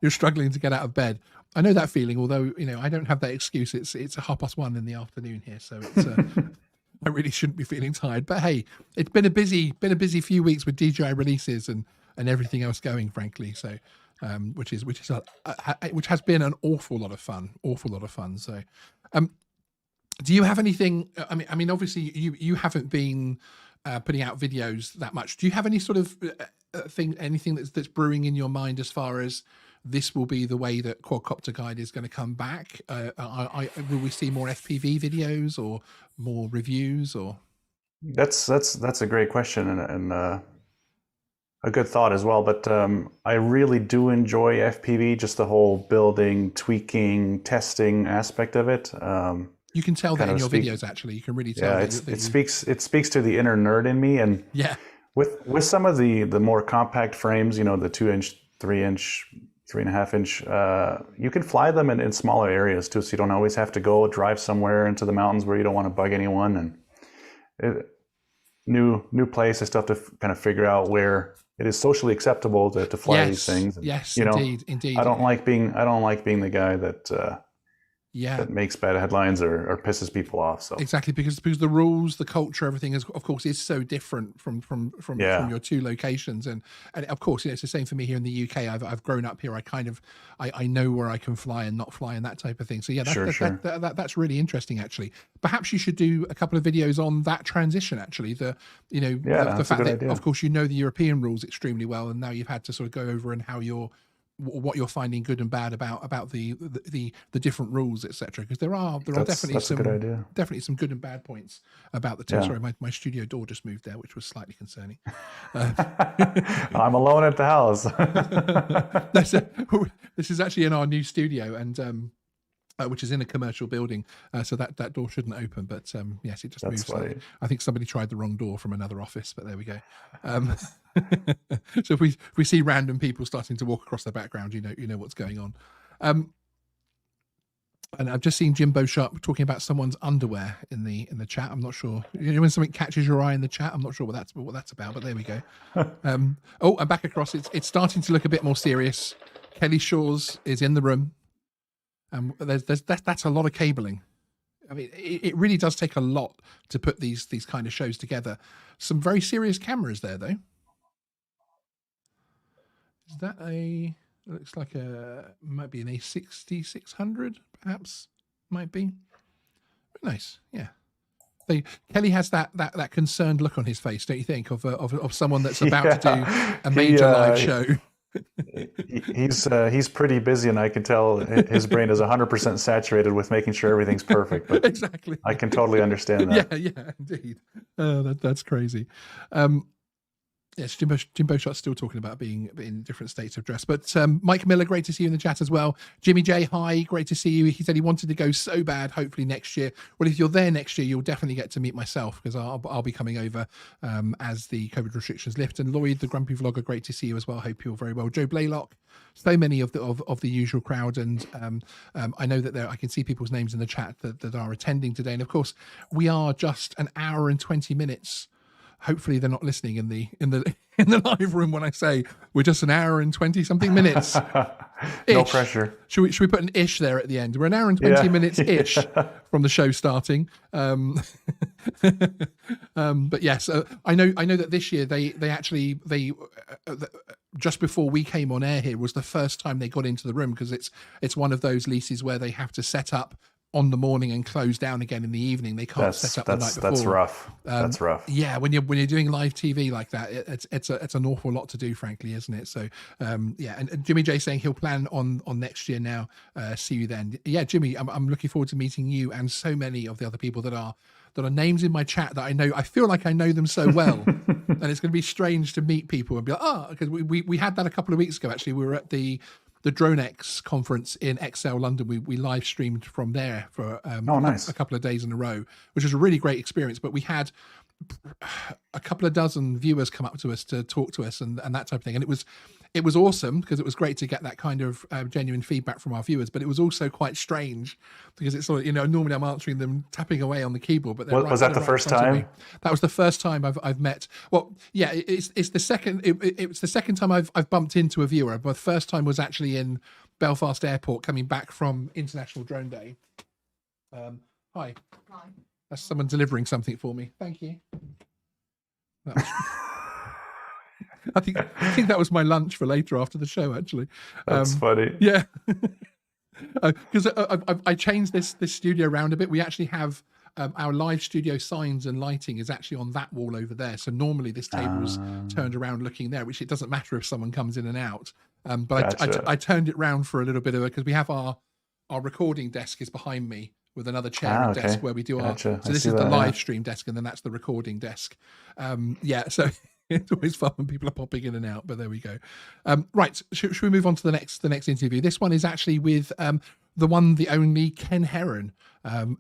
struggling to get out of bed. I know that feeling, although, you know, I don't have that excuse. It's 1:30 in the afternoon here, so it's I really shouldn't be feeling tired. But hey, it's been a busy few weeks with DJI releases and everything else going, frankly. So which has been an awful lot of fun. So do you have anything? I mean, obviously you haven't been putting out videos that much. Do you have any sort of anything that's brewing in your mind as far as this will be the way that Quadcopterguide is going to come back? Will we see more FPV videos or more reviews? Or That's a great question and a good thought as well. But I really do enjoy FPV, just the whole building, tweaking, testing aspect of it. You can tell that in your videos. Actually, you can really tell. Yeah, it speaks to the inner nerd in me, and yeah, with some of the more compact frames, the 2-inch, 3-inch, 3.5-inch, you can fly them in smaller areas too, so you don't always have to go drive somewhere into the mountains where you don't want to bug anyone. And new place, I still have to kind of figure out where it is socially acceptable to fly these things. And, yes, indeed. I don't like being the guy that that makes bad headlines or pisses people off. So exactly, because the rules, the culture, everything is, of course, is so different from your two locations, and of course, it's the same for me here in the UK. I've grown up here. I know where I can fly and not fly and that type of thing. So yeah, that's really interesting. Actually, perhaps you should do a couple of videos on that transition. Actually, the fact that idea. Of course the European rules extremely well, and now you've had to sort of go over and what you're finding good and bad about the different rules, etc. Because there are definitely some good and bad points about the test. Sorry, my studio door just moved there, which was slightly concerning. I'm alone at the house. This is actually in our new studio, and which is in a commercial building, so that door shouldn't open. But yes, it just moved. I think somebody tried the wrong door from another office, but there we go. So if we see random people starting to walk across the background, you know what's going on. And I've just seen Jimbo Sharp talking about someone's underwear in the chat. I'm not sure. When something catches your eye in the chat, I'm not sure what that's about. But there we go. And back across. It's starting to look a bit more serious. Kelly Shaw's is in the room. That's a lot of cabling. I mean, it really does take a lot to put these kind of shows together. Some very serious cameras there, though. Is that looks like might be an A6600, perhaps? Might be. Very nice, yeah. Kelly has that concerned look on his face, don't you think, of someone that's about to do a major live show? He's pretty busy, and I can tell his brain is 100% saturated with making sure everything's perfect. But exactly, I can totally understand that. Yeah, indeed. That's crazy. Yes, Jimbo Shot's still talking about being in different states of dress. But Mike Miller, great to see you in the chat as well. Jimmy J, hi, great to see you. He said he wanted to go so bad, hopefully next year. Well, if you're there next year, you'll definitely get to meet myself, because I'll be coming over as the COVID restrictions lift. And Lloyd, the Grumpy Vlogger, great to see you as well. Hope you're very well. Joe Blaylock, so many of the usual crowd. And I know that I can see people's names in the chat that are attending today. And of course, we are just an hour and 20 minutes. Hopefully they're not listening in the live room when I say we're just an hour and 20 something minutes. No pressure. Should we put an ish there at the end? We're an hour and 20 minutes ish from the show starting. But yes, I know that this year they actually just before we came on air here was the first time they got into the room, because it's one of those leases where they have to set up on the morning and close down again in the evening. They can't set up the night before. That's rough. Yeah, when you're doing live TV like that, it's an awful lot to do, frankly, isn't it? So yeah, and Jimmy J saying he'll plan on next year now. See you then. Yeah, Jimmy, I'm looking forward to meeting you and so many of the other people that are names in my chat that I know. I feel like I know them so well, and it's going to be strange to meet people and be like, because we had that a couple of weeks ago. Actually, we were at the DroneX conference in XL London. We live streamed from there for a couple of days in a row, which was a really great experience. But we had a couple of dozen viewers come up to us to talk to us and that type of thing. And it was awesome, because it was great to get that kind of genuine feedback from our viewers. But it was also quite strange, because it's sort of, normally I'm answering them tapping away on the keyboard. But was that the first time? That was the first time I've met. Well, yeah, it's the second. It's the second time I've bumped into a viewer. But the first time was actually in Belfast Airport coming back from International Drone Day. Hi. That's someone delivering something for me. Thank you. I think that was my lunch for later after the show, actually. That's funny. Yeah. Because I changed this studio around a bit. We actually have our live studio signs and lighting is actually on that wall over there. So normally this table's turned around looking there, which it doesn't matter if someone comes in and out. But Gotcha. I turned it round for a little bit of it because we have our recording desk is behind me with another chair and okay. desk where we do Gotcha. our. So I this see is the that, live stream desk, and then that's the recording desk. So it's always fun when people are popping in and out. But there we go. Right, should we move on to the next interview? This one is actually with the one, the only Ken Heron,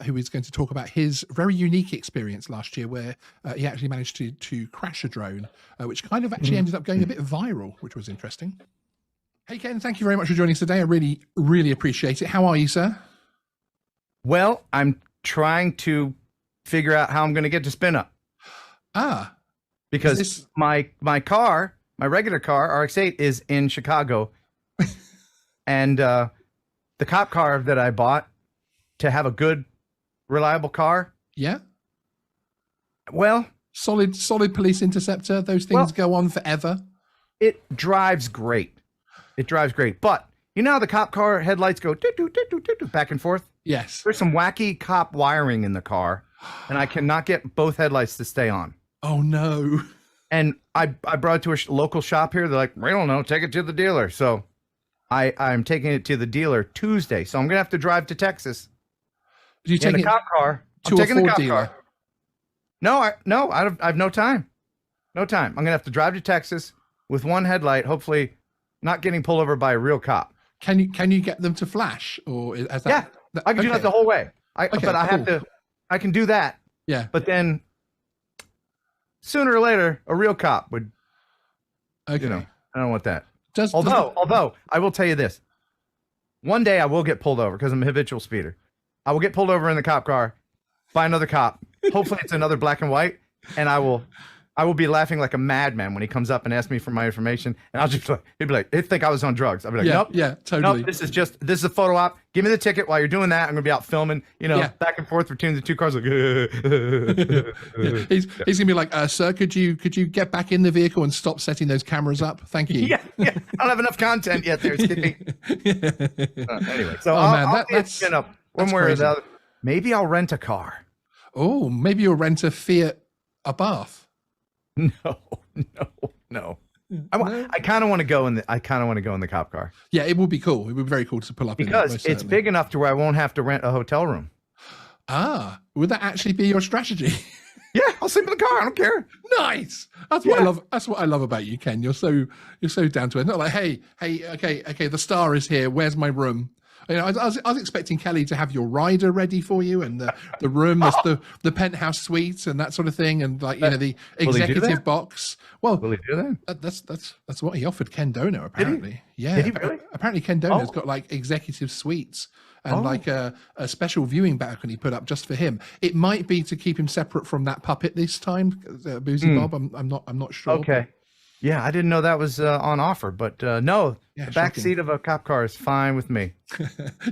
who is going to talk about his very unique experience last year, where he actually managed to crash a drone, which kind of actually ended up going a bit viral, which was interesting. Hey, Ken, thank you very much for joining us today. I really, really appreciate it. How are you, sir? Well, I'm trying to figure out how I'm going to get to SpinUp. Because my car, my regular car, RX-8, is in Chicago. And the cop car that I bought to have a good, reliable car. Yeah. Well, solid police interceptor. Those things go on forever. It drives great. It drives great. But you know how the cop car headlights go back and forth? Yes. There's some wacky cop wiring in the car, and I cannot get both headlights to stay on. Oh, no. And I brought it to a local shop here. They're like, we don't know, take it to the dealer. So I'm taking it to the dealer Tuesday. So I'm going to have to drive to Texas. Do you take the cop car? To a Ford dealer? No, I have no time. No time. I'm going to have to drive to Texas with one headlight, hopefully not getting pulled over by a real cop. Can you get them to flash, or is that? Yeah, I can do that the whole way. But I have cool. to. I can do that. Yeah. But then sooner or later, a real cop would. Okay. You know, I don't want that. Although I will tell you this. One day I will get pulled over because I'm a habitual speeder. I will get pulled over in the cop car by another cop. Hopefully it's another black and white, and I will be laughing like a madman when he comes up and asks me for my information, and I'll just be like, he'd think I was on drugs. I'll be like, nope, totally. Nope, this is a photo op. Give me the ticket while you're doing that. I'm gonna be out filming, back and forth between the two cars. Like, he's gonna be like, sir, could you get back in the vehicle and stop setting those cameras up? Thank you. Yeah. I don't have enough content yet. There, Skippy. Anyway, so that's one way or the other. Maybe I'll rent a car. Oh, maybe you'll rent a Fiat Abarth. No. I kind of want to go in the cop car. Yeah, it would be cool. It would be very cool to pull up because in it's big enough to where I won't have to rent a hotel room. Would that actually be your strategy? Yeah, I'll sleep in the car. I don't care. Nice. That's what I love. That's what I love about you, Ken. You're so down to it. Not like, hey, okay, the star is here. Where's my room? I was expecting Kelly to have your rider ready for you, and the room, the penthouse suite, and that sort of thing, and the executive box. Well, will he do that? That's what he offered Ken Dono, apparently. Yeah, did he really? Apparently Ken Dono's got like executive suites and like a special viewing balcony put up just for him. It might be to keep him separate from that puppet this time, Boozy Bob. I'm not sure. Okay. Yeah, I didn't know that was on offer, but no, the back seat of a cop car is fine with me.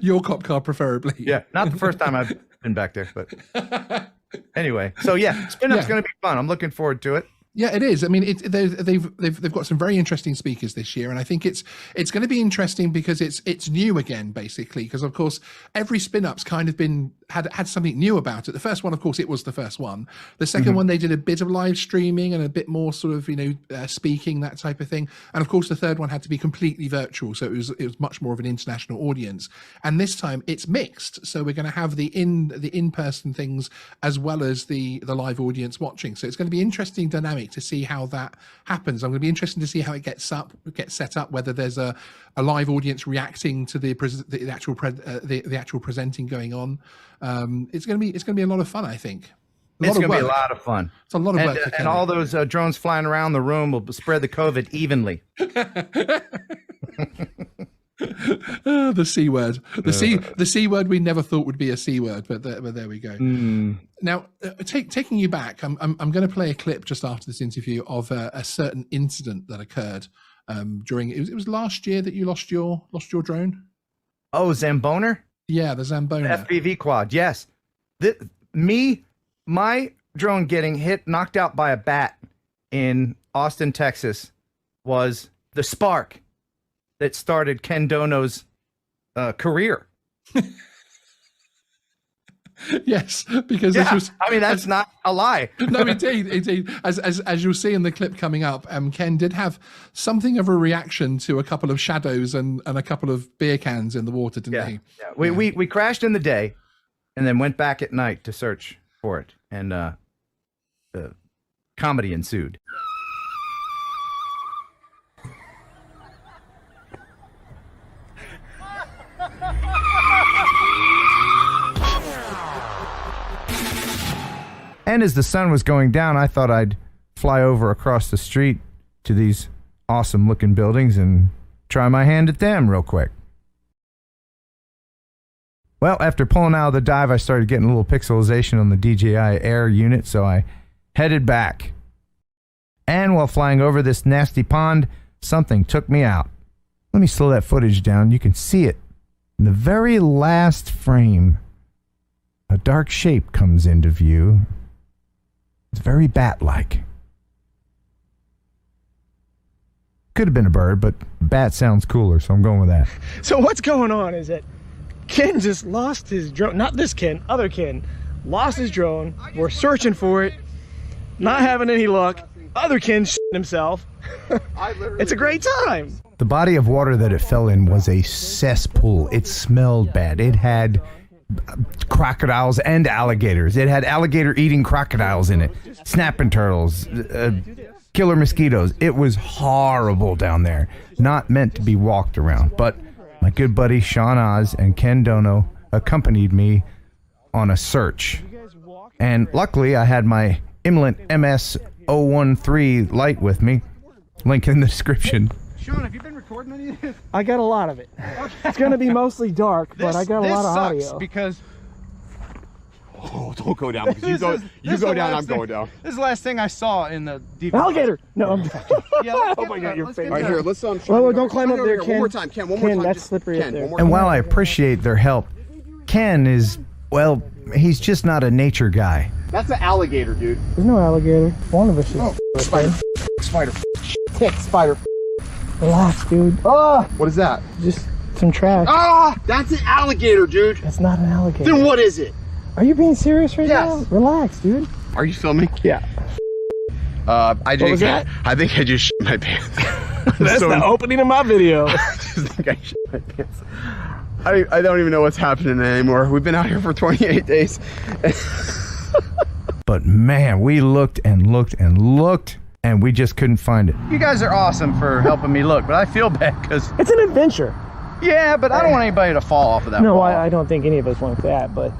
Your cop car, preferably. Yeah, not the first time I've been back there, but anyway. So yeah, SpinUp's going to be fun. I'm looking forward to it. Yeah, it is. I mean, they've got some very interesting speakers this year, and I think it's going to be interesting because it's new again, basically. Because of course, every SpinUp's kind of had something new about it. The first one, of course, it was the first one. The second one, they did a bit of live streaming and a bit more sort of speaking, that type of thing. And of course, the third one had to be completely virtual, so it was much more of an international audience. And this time, it's mixed. So we're going to have the in-person things as well as the live audience watching. So it's going to be interesting dynamic to see how that happens. I'm going to be interested to see how it gets set up, whether there's a live audience reacting to the actual presenting going on. It's going to be a lot of fun, I think. It's going to be a lot of fun. It's a lot of work. And all those drones flying around the room will spread the COVID evenly. The C word, the C word we never thought would be a C word, but there we go. Now, taking you back, I'm going to play a clip just after this interview of a certain incident that occurred during. It was last year that you lost your drone. Oh, Zamboner? Yeah, the Zamboner. FPV quad. Yes, my drone getting knocked out by a bat in Austin, Texas, was the spark that started Ken Dono's career. Yes, because Yeah, I mean, that's not a lie. No, indeed. As you'll see in the clip coming up, Ken did have something of a reaction to a couple of shadows and a couple of beer cans in the water, didn't he? Yeah. We crashed in the day, and then went back at night to search for it, and comedy ensued. And as the sun was going down, I thought I'd fly over across the street to these awesome looking buildings and try my hand at them real quick. Well, after pulling out of the dive, I started getting a little pixelization on the DJI Air unit, so I headed back. And while flying over this nasty pond, something took me out. Let me slow that footage down. You can see it. In the very last frame, a dark shape comes into view. It's very bat-like. Could have been a bird, but bat sounds cooler, so I'm going with that. So what's going on is that Ken just lost his drone. Not this Ken, other Ken. Lost his drone. We're searching for it. Not having any luck. Other Ken shitting himself. It's a great time. The body of water that it fell in was a cesspool. It smelled bad. It had crocodiles and alligators. It had alligator eating crocodiles in it. Snapping turtles. Killer mosquitoes. It was horrible down there. Not meant to be walked around. But my good buddy Sean Oz and Ken Dono accompanied me on a search. And luckily I had my Imlant MS-013 light with me. Link in the description. Sean, have you been recording any of this? I got a lot of it. It's going to be mostly dark, but I got a lot of audio. Because Oh, don't go down because you go down, I'm going down. this is the last thing I saw in the DVD. Alligator! No, I'm Oh my God, your face. All right, here, let's Well, don't climb up there, Ken. One more time, Ken. One more Ken, time. that's Just- slippery Ken, up there. one more And time. while I appreciate their help, Ken is, well, he's just not a nature guy. That's an alligator, dude. There's no alligator. One of us is. Spider. Tick, spider. Relax, dude. Ah! What is that? Just some trash. Ah! That's an alligator, dude. That's not an alligator. Then what is it? Are you being serious right Yes. now? Relax, dude. Are you filming? Yeah. I was that? I think I just shit my pants. That's the opening of my video. I just think I shit my pants. I don't even know what's happening anymore. We've been out here for 28 days. But man, we looked and looked and looked, and we just couldn't find it. You guys are awesome for helping me look, but I feel bad because... It's an adventure. Yeah, but I don't want anybody to fall off of that No, wall. I don't think any of us want that. But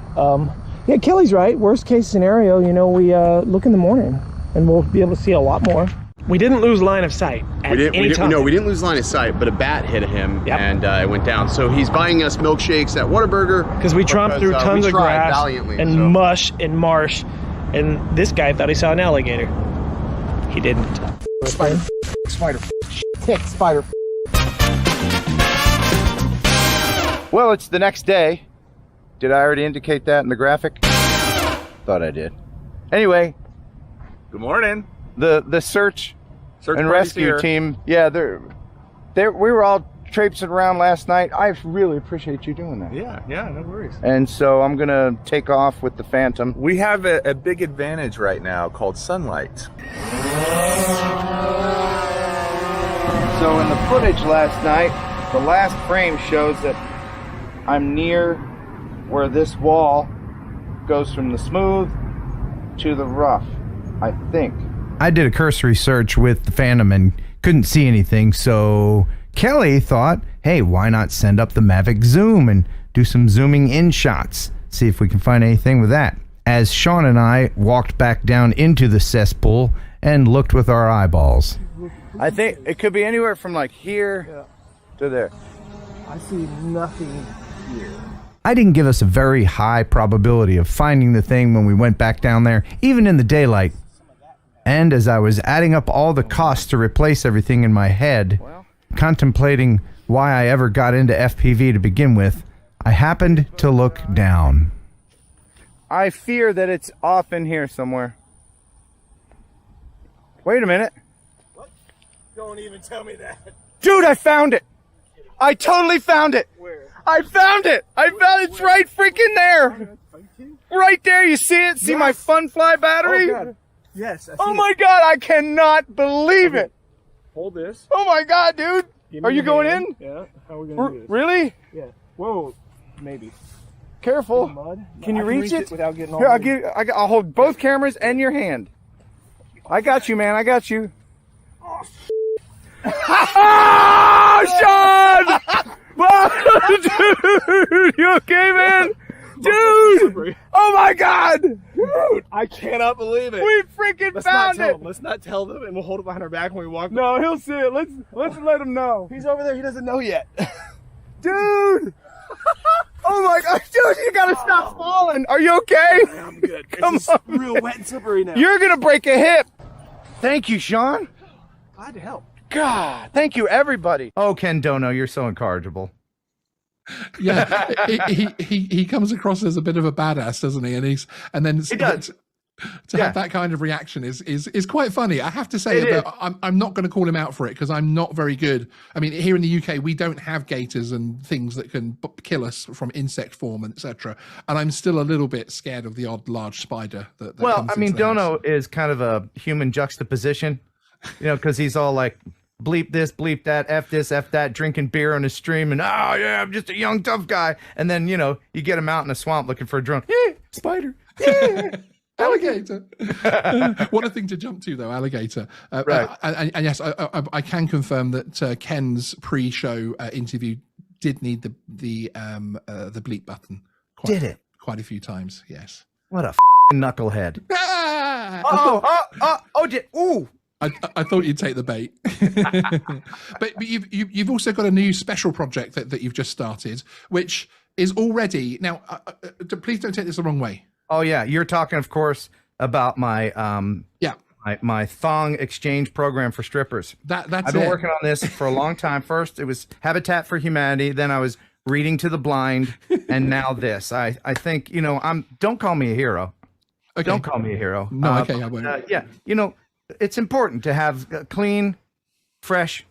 yeah, Kelly's right. Worst case scenario, you know, we look in the morning and we'll be able to see a lot more. We didn't lose line of sight at any time. No, we didn't lose line of sight, but a bat hit him Yep. and it went down. So he's buying us milkshakes at Whataburger. Because we tromped through tons we of tried grass valiantly, and so. mush and marsh, and this guy thought he saw an alligator. He didn't. Spider. Tick, spider. Well, it's the next day. Did I already indicate that in the graphic? Thought I did. Anyway, Good morning. the search Search and party's rescue here. team, yeah, we were all traipsing around last night. I really appreciate you doing that. Yeah, no worries. And so I'm gonna take off with the Phantom. We have a big advantage right now called sunlight. So in the footage last night, the last frame shows that I'm near where this wall goes from the smooth to the rough, I think. I did a cursory search with the Phantom and couldn't see anything, so Kelly thought, hey, why not send up the Mavic Zoom and do some zooming in shots, see if we can find anything with that. As Sean and I walked back down into the cesspool and looked with our eyeballs. I think it could be anywhere from like here to there. I see nothing here. I didn't give us a very high probability of finding the thing when we went back down there, even in the daylight. And as I was adding up all the costs to replace everything in my head, contemplating why I ever got into FPV to begin with, I happened to look down. I fear that it's off in here somewhere. Wait a minute. What? Don't even tell me that. Dude, I found it! I totally found it! Where? I found it! I found it's right freaking there! Right there, you see it? See my fun fly battery? Oh, God. Yes. Oh my God, I cannot believe it. Hold this. Oh my God, dude. Give me Are you your going hand. in? Yeah. How are we gonna do this? Really? Yeah. Whoa. Maybe. Careful. Mud. Can you I reach it? without getting all Here, I'll hold both cameras and your hand. I got you, man. I got you. Oh, Sean! Dude, you okay, man? Dude! Oh my God! Dude! I cannot believe it. We freaking Let's found not tell it! him. Let's not tell them, and we'll hold it behind our back when we walk. No, he'll see it. Let's let him know. He's over there. He doesn't know yet. Dude! Oh my God, dude, you gotta stop falling. Are you okay? I'm good. Come It's on. real wet and slippery now. You're gonna break a hip. Thank you, Sean. Glad to help. God, thank you, everybody. Oh, Ken Dono, you're so incorrigible. Yeah, he comes across as a bit of a badass, doesn't he? And then He does. To have that kind of reaction is quite funny. I have to say, It but I'm not going to call him out for it because I'm not very good. I mean, here in the UK, we don't have gators and things that can kill us from insect form and etc. And I'm still a little bit scared of the odd large spider that Well, comes I mean, into the house. Dono is kind of a human juxtaposition, you know, because he's all like, bleep this, bleep that, F this, F that, drinking beer on his stream, and oh yeah, I'm just a young tough guy. And then, you know, you get him out in a swamp looking for a drone. Yeah, spider. Yeah. Alligator. What a thing to jump to, though, alligator. Right. And yes, I can confirm that Ken's pre-show interview did need the bleep button. Did it? Quite a few times, yes. What a knucklehead. Ah! Ooh. I thought you'd take the bait. but you've also got a new special project that you've just started, which is already now. Please don't take this the wrong way. Oh yeah, you're talking, of course, about my my thong exchange program for strippers. That's I've been working on this for a long time. First, it was Habitat for Humanity. Then I was reading to the blind, and now this. I think, you know, don't call me a hero. Okay. Don't call me a hero. No, okay, I won't. Yeah, you know, it's important to have clean, fresh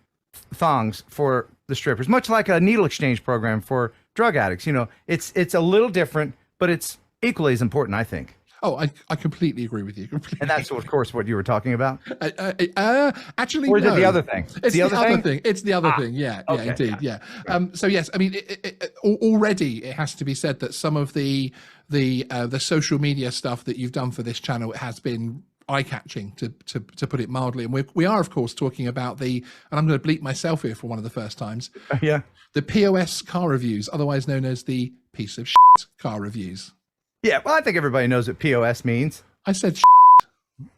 thongs for the strippers, much like a needle exchange program for drug addicts. You know, it's a little different, but it's equally as important, I think. Oh, I completely agree with you. Completely. And that's, of course, what you were talking about. Actually, or is no. it the other thing? It's the other thing. It's the other thing. Yeah, okay. yeah, indeed. Yeah. So yes, I mean, already it has to be said that some of the social media stuff that you've done for this channel has been eye-catching, to put it mildly. And we are, of course, talking about and I'm going to bleep myself here for one of the first times. Yeah. The POS car reviews, otherwise known as the piece of shit car reviews. Yeah, well, I think everybody knows what POS means. I said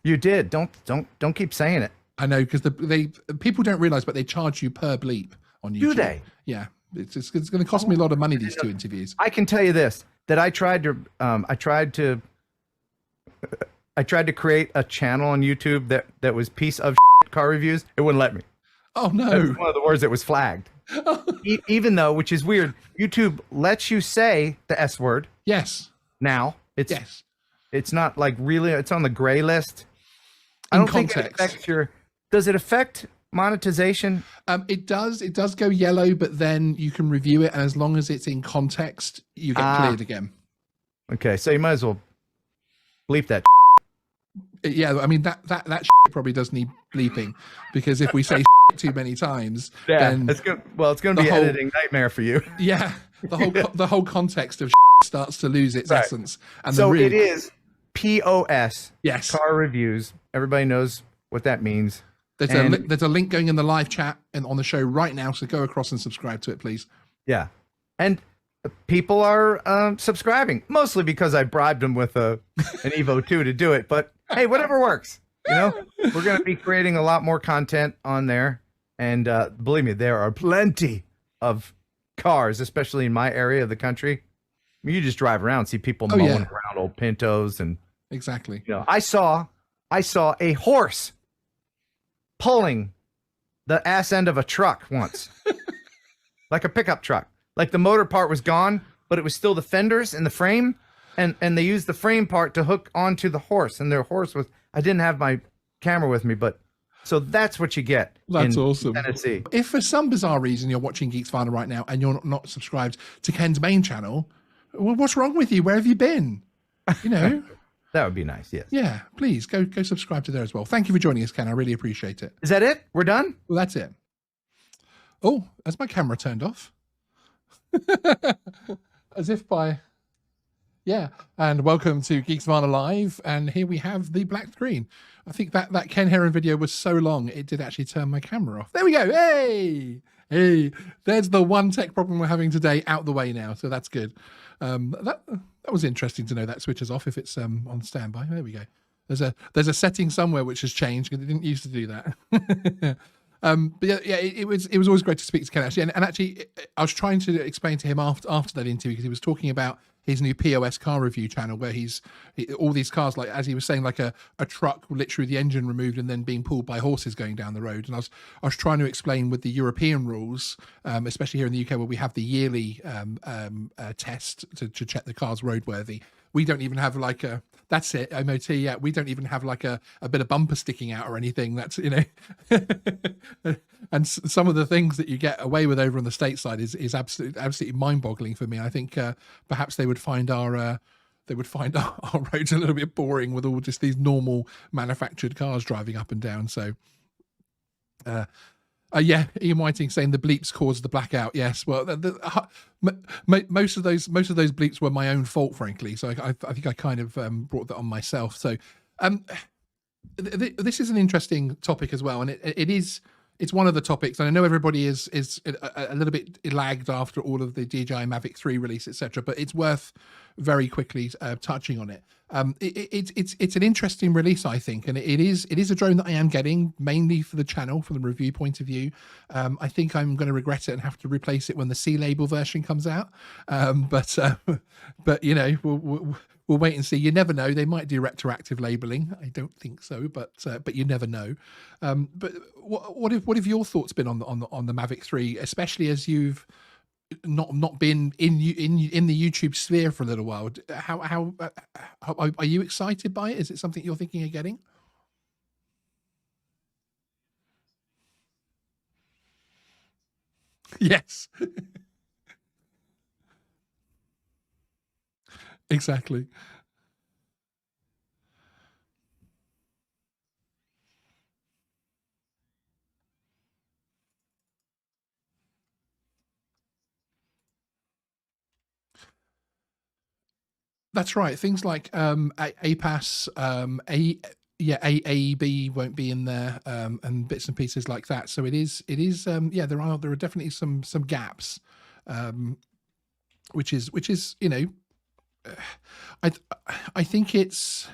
You did. Don't keep saying it. I know, because people don't realize, but they charge you per bleep on YouTube. Do they? Yeah, it's going to cost me a lot of money, these two interviews. I can tell you this: that I tried to create a channel on YouTube that was piece of car reviews. It wouldn't let me. Oh no! That was one of the words that was flagged. Even though, which is weird, YouTube lets you say the S word. Yes. Now it's not like really. It's on the gray list. I In don't think it affects your. Does it affect monetization? It does. It does go yellow, but then you can review it, and as long as it's in context, you get cleared again. Okay, so you might as well bleep that. Yeah, I mean that probably does need bleeping, because if we say too many times, then it's good. Well, it's going to be an editing nightmare for you. Yeah, the whole context of starts to lose its essence. And so it is POS. Yes, car reviews. Everybody knows what that means. There's a link going in the live chat and on the show right now, so go across and subscribe to it, please. Yeah, and people are subscribing, mostly because I bribed them with an Evo 2 to do it. But hey, whatever works. You know, we're going to be creating a lot more content on there, and believe me, there are plenty of cars, especially in my area of the country. I mean, you just drive around, see people mowing around old Pintos, and exactly. You know, I saw a horse pulling the ass end of a truck once, like a pickup truck. Like the motor part was gone, but it was still the fenders and the frame, and they used the frame part to hook onto the horse. And their horse was, I didn't have my camera with me, but so that's what you get. That's awesome. Tennessee. If for some bizarre reason you're watching Geeksvana right now and you're not subscribed to Ken's main channel, well, what's wrong with you? Where have you been? You know, that would be nice. Yes. Yeah, please go subscribe to there as well. Thank you for joining us, Ken. I really appreciate it. Is that it? We're done? Well, that's it. Oh, has my camera turned off? As if by... Yeah, and welcome to Geeksvana Live, and here we have the black screen. I think that Ken Heron video was so long, it did actually turn my camera off. There we go. Hey! Hey! There's the one tech problem we're having today out the way now, so that's good. That was interesting to know that switches off if it's on standby. There we go. There's a setting somewhere which has changed because it didn't used to do that. But yeah, it was always great to speak to Ken actually, and actually I was trying to explain to him after that interview because he was talking about his new POS car review channel where all these cars, like as he was saying, like a truck literally the engine removed and then being pulled by horses going down the road. And I was trying to explain with the European rules, especially here in the UK where we have the yearly test to check the car's roadworthy. We don't even have like that's it, MOT. Yeah, we don't even have like a bit of bumper sticking out or anything. That's, you know, and some of the things that you get away with over on the stateside is absolutely mind-boggling for me. I think perhaps they would find our roads a little bit boring with all just these normal manufactured cars driving up and down. So, yeah, Ian Whiting saying the bleeps caused the blackout. Yes, well, most of those bleeps were my own fault, frankly. So I think I kind of brought that on myself. So, this is an interesting topic as well, and it's one of the topics, and I know everybody is a little bit lagged after all of the DJI Mavic 3 release, etc. But it's worth very quickly touching on it. It's an interesting release, I think, and it is a drone that I am getting mainly for the channel, from the review point of view. I think I'm going to regret it and have to replace it when the C label version comes out. But you know, we'll wait and see. You never know. They might do retroactive labeling. I don't think so, but you never know. But what have your thoughts been on the Mavic 3, especially as you've not been in the YouTube sphere for a little while? How are you excited by it? Is it something you're thinking of getting? Yes. Exactly. That's right. Things like APAS, AEB won't be in there, and bits and pieces like that. So it is yeah, there are definitely some gaps, which is, you know, I think it's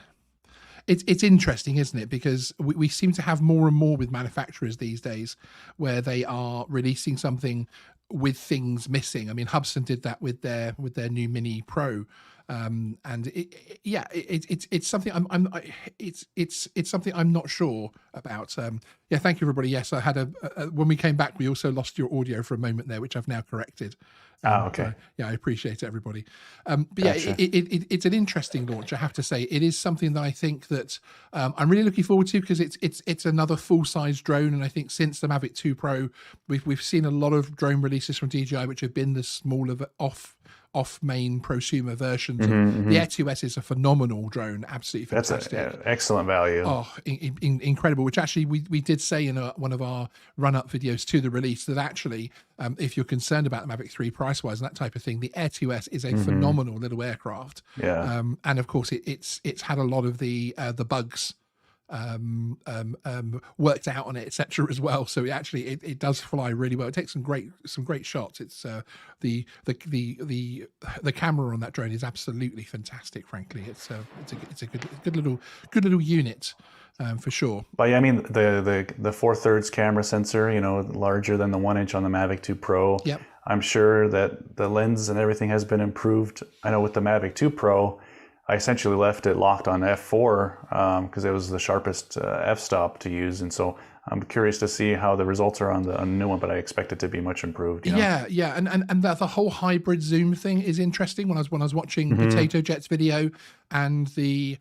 interesting, isn't it? Because we seem to have more and more with manufacturers these days where they are releasing something with things missing. I mean, Hubsan did that with their new Mini Pro, and it's something it's something I'm not sure about. Yeah, thank you, everybody. Yes, I had when we came back, we also lost your audio for a moment there, which I've now corrected. Okay. Yeah, I appreciate it, everybody. But Gotcha. Yeah, it's an interesting launch, I have to say. It is something that I think that I'm really looking forward to, because it's another full-size drone, and I think since the Mavic 2 Pro, we've seen a lot of drone releases from DJI which have been the smaller off-main prosumer versions. The A2 is a phenomenal drone, absolutely fantastic. That's an excellent value. Oh, incredible, which actually we did say in one of our run-up videos to the release that actually, if you're concerned about the Mavic 3 price-wise and that type of thing, the A2 is a phenomenal little aircraft. Yeah. And of course, it's had a lot of the bugs worked out on it, etc. as well. So it does fly really well. It takes some great shots. It's the camera on that drone is absolutely fantastic. Frankly, it's a good little unit. For sure. But yeah, I mean the 4/3 camera sensor, you know, larger than the 1-inch on the Mavic 2 Pro. Yep. I'm sure that the lens and everything has been improved. I know with the Mavic 2 Pro, I essentially left it locked on f4 because it was the sharpest f-stop to use, and so I'm curious to see how the results are on the new one, but I expect it to be much improved. You know? Yeah, and the whole hybrid zoom thing is interesting. When I was watching Potato Jet's video, and the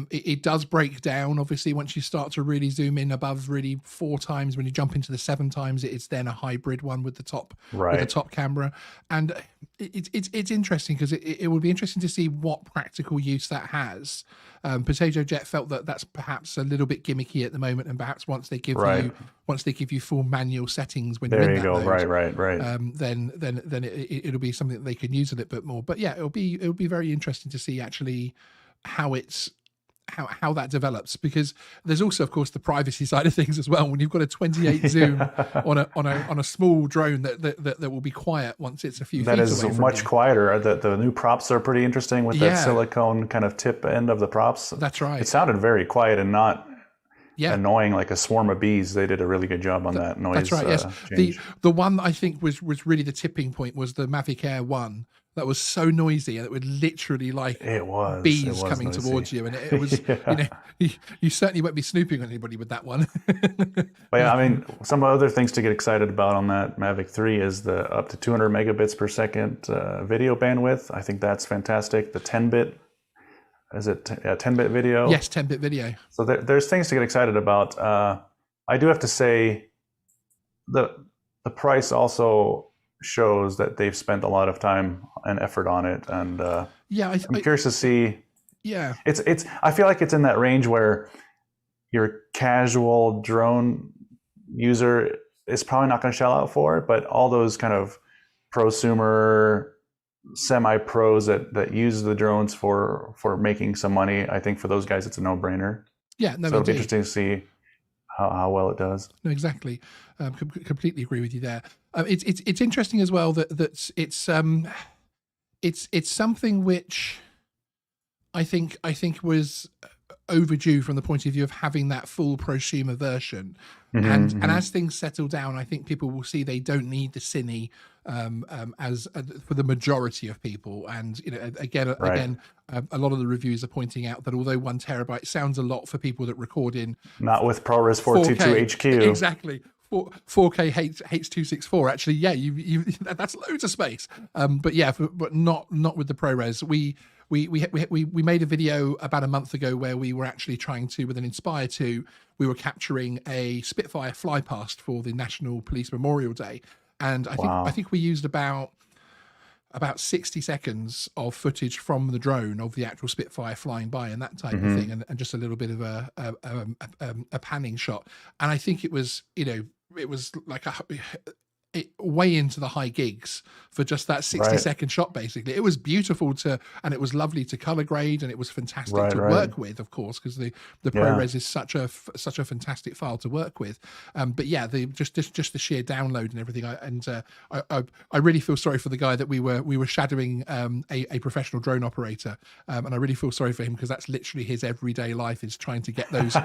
It does break down, obviously, once you start to really zoom in above really 4 times. When you jump into the 7 times, it's then a hybrid one with the top camera. And it's interesting because it would be interesting to see what practical use that has. Potato Jet felt that that's perhaps a little bit gimmicky at the moment, and perhaps once they give you full manual settings when you're in that mode, then it'll be something that they can use a little bit more. But yeah, it'll be very interesting to see actually how that develops, because there's also, of course, the privacy side of things as well. When you've got a 28 zoom on a small drone that will be quiet once it's a few feet away. That is much quieter. The new props are pretty interesting with that silicone kind of tip end of the props. That's right. It sounded very quiet and not annoying like a swarm of bees. They did a really good job on that noise. That's right. Yes. Change. The one I think was really the tipping point was the Mavic Air 1. That was so noisy, and it would literally bees coming noisy towards you, and it was you certainly won't be snooping on anybody with that one. But yeah, I mean, some other things to get excited about on that Mavic 3 is the up to 200 megabits per second video bandwidth. I think that's fantastic. The 10-bit, is it 10-bit video? Yes, 10-bit video. So there's things to get excited about. I do have to say the price also shows that they've spent a lot of time and effort on it, and I'm curious to see. Yeah, it's. I feel like it's in that range where your casual drone user is probably not going to shell out for it, but all those kind of prosumer, semi-pros that use the drones for making some money, I think for those guys it's a no-brainer. Yeah, no, so it'll be interesting to see how well it does. No, exactly. Completely agree with you there. It's interesting as well that it's something which I think was overdue from the point of view of having that full prosumer version. And as things settle down, I think people will see they don't need the cine as for the majority of people. And again, a lot of the reviews are pointing out that although 1 terabyte sounds a lot for people that record in not with ProRes 422 HQ, exactly. 4K H.264. Actually, you that's loads of space. But not with the ProRes. We made a video about a month ago where we were actually trying to, with an Inspire 2, we were capturing a Spitfire fly past for the National Police Memorial Day, and I think we used about 60 seconds of footage from the drone of the actual Spitfire flying by and that type of thing, and just a little bit of a panning shot. And I think it was it was like way into the high gigs for just that 60-second shot. Basically, it was beautiful and it was lovely to color grade, and it was fantastic to work with, of course, because the ProRes is such a fantastic file to work with. But yeah, just the sheer download and everything. I really feel sorry for the guy that we were shadowing a professional drone operator, and I really feel sorry for him, because that's literally his everyday life, is trying to get those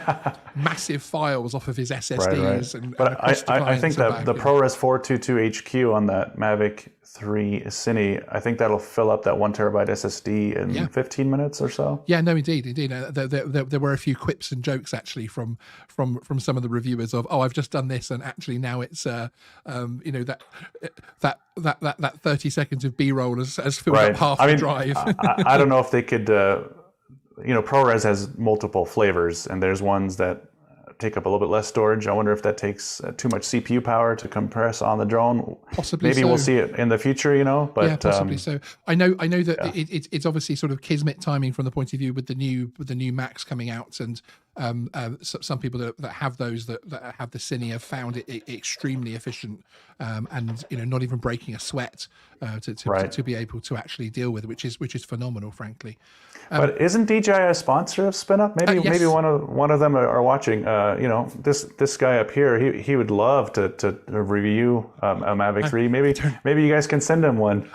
massive files off of his SSDs. But I think that the ProRes 422 HQ on that Mavic 3 Cine, I think that'll fill up that 1 terabyte SSD in 15 minutes or so. Yeah, no, indeed. There were a few quips and jokes actually from some of the reviewers of, I've just done this, and actually now it's that 30 seconds of B-roll has filled up half the drive. I don't know if they could. ProRes has multiple flavors, and there's ones that take up a little bit less storage. I wonder if that takes too much CPU power to compress on the drone. Possibly. Maybe we'll see it in the future, But yeah, possibly so. I know that it's obviously sort of kismet timing from the point of view with the new Macs coming out, and some people that have those that have the Cine have found it extremely efficient, and not even breaking a sweat to be able to actually deal with it, which is phenomenal, frankly. But isn't DJI a sponsor of SpinUp? Maybe yes. Maybe one of them are watching. This guy up here, he would love to review a Mavic 3. Maybe you guys can send him one.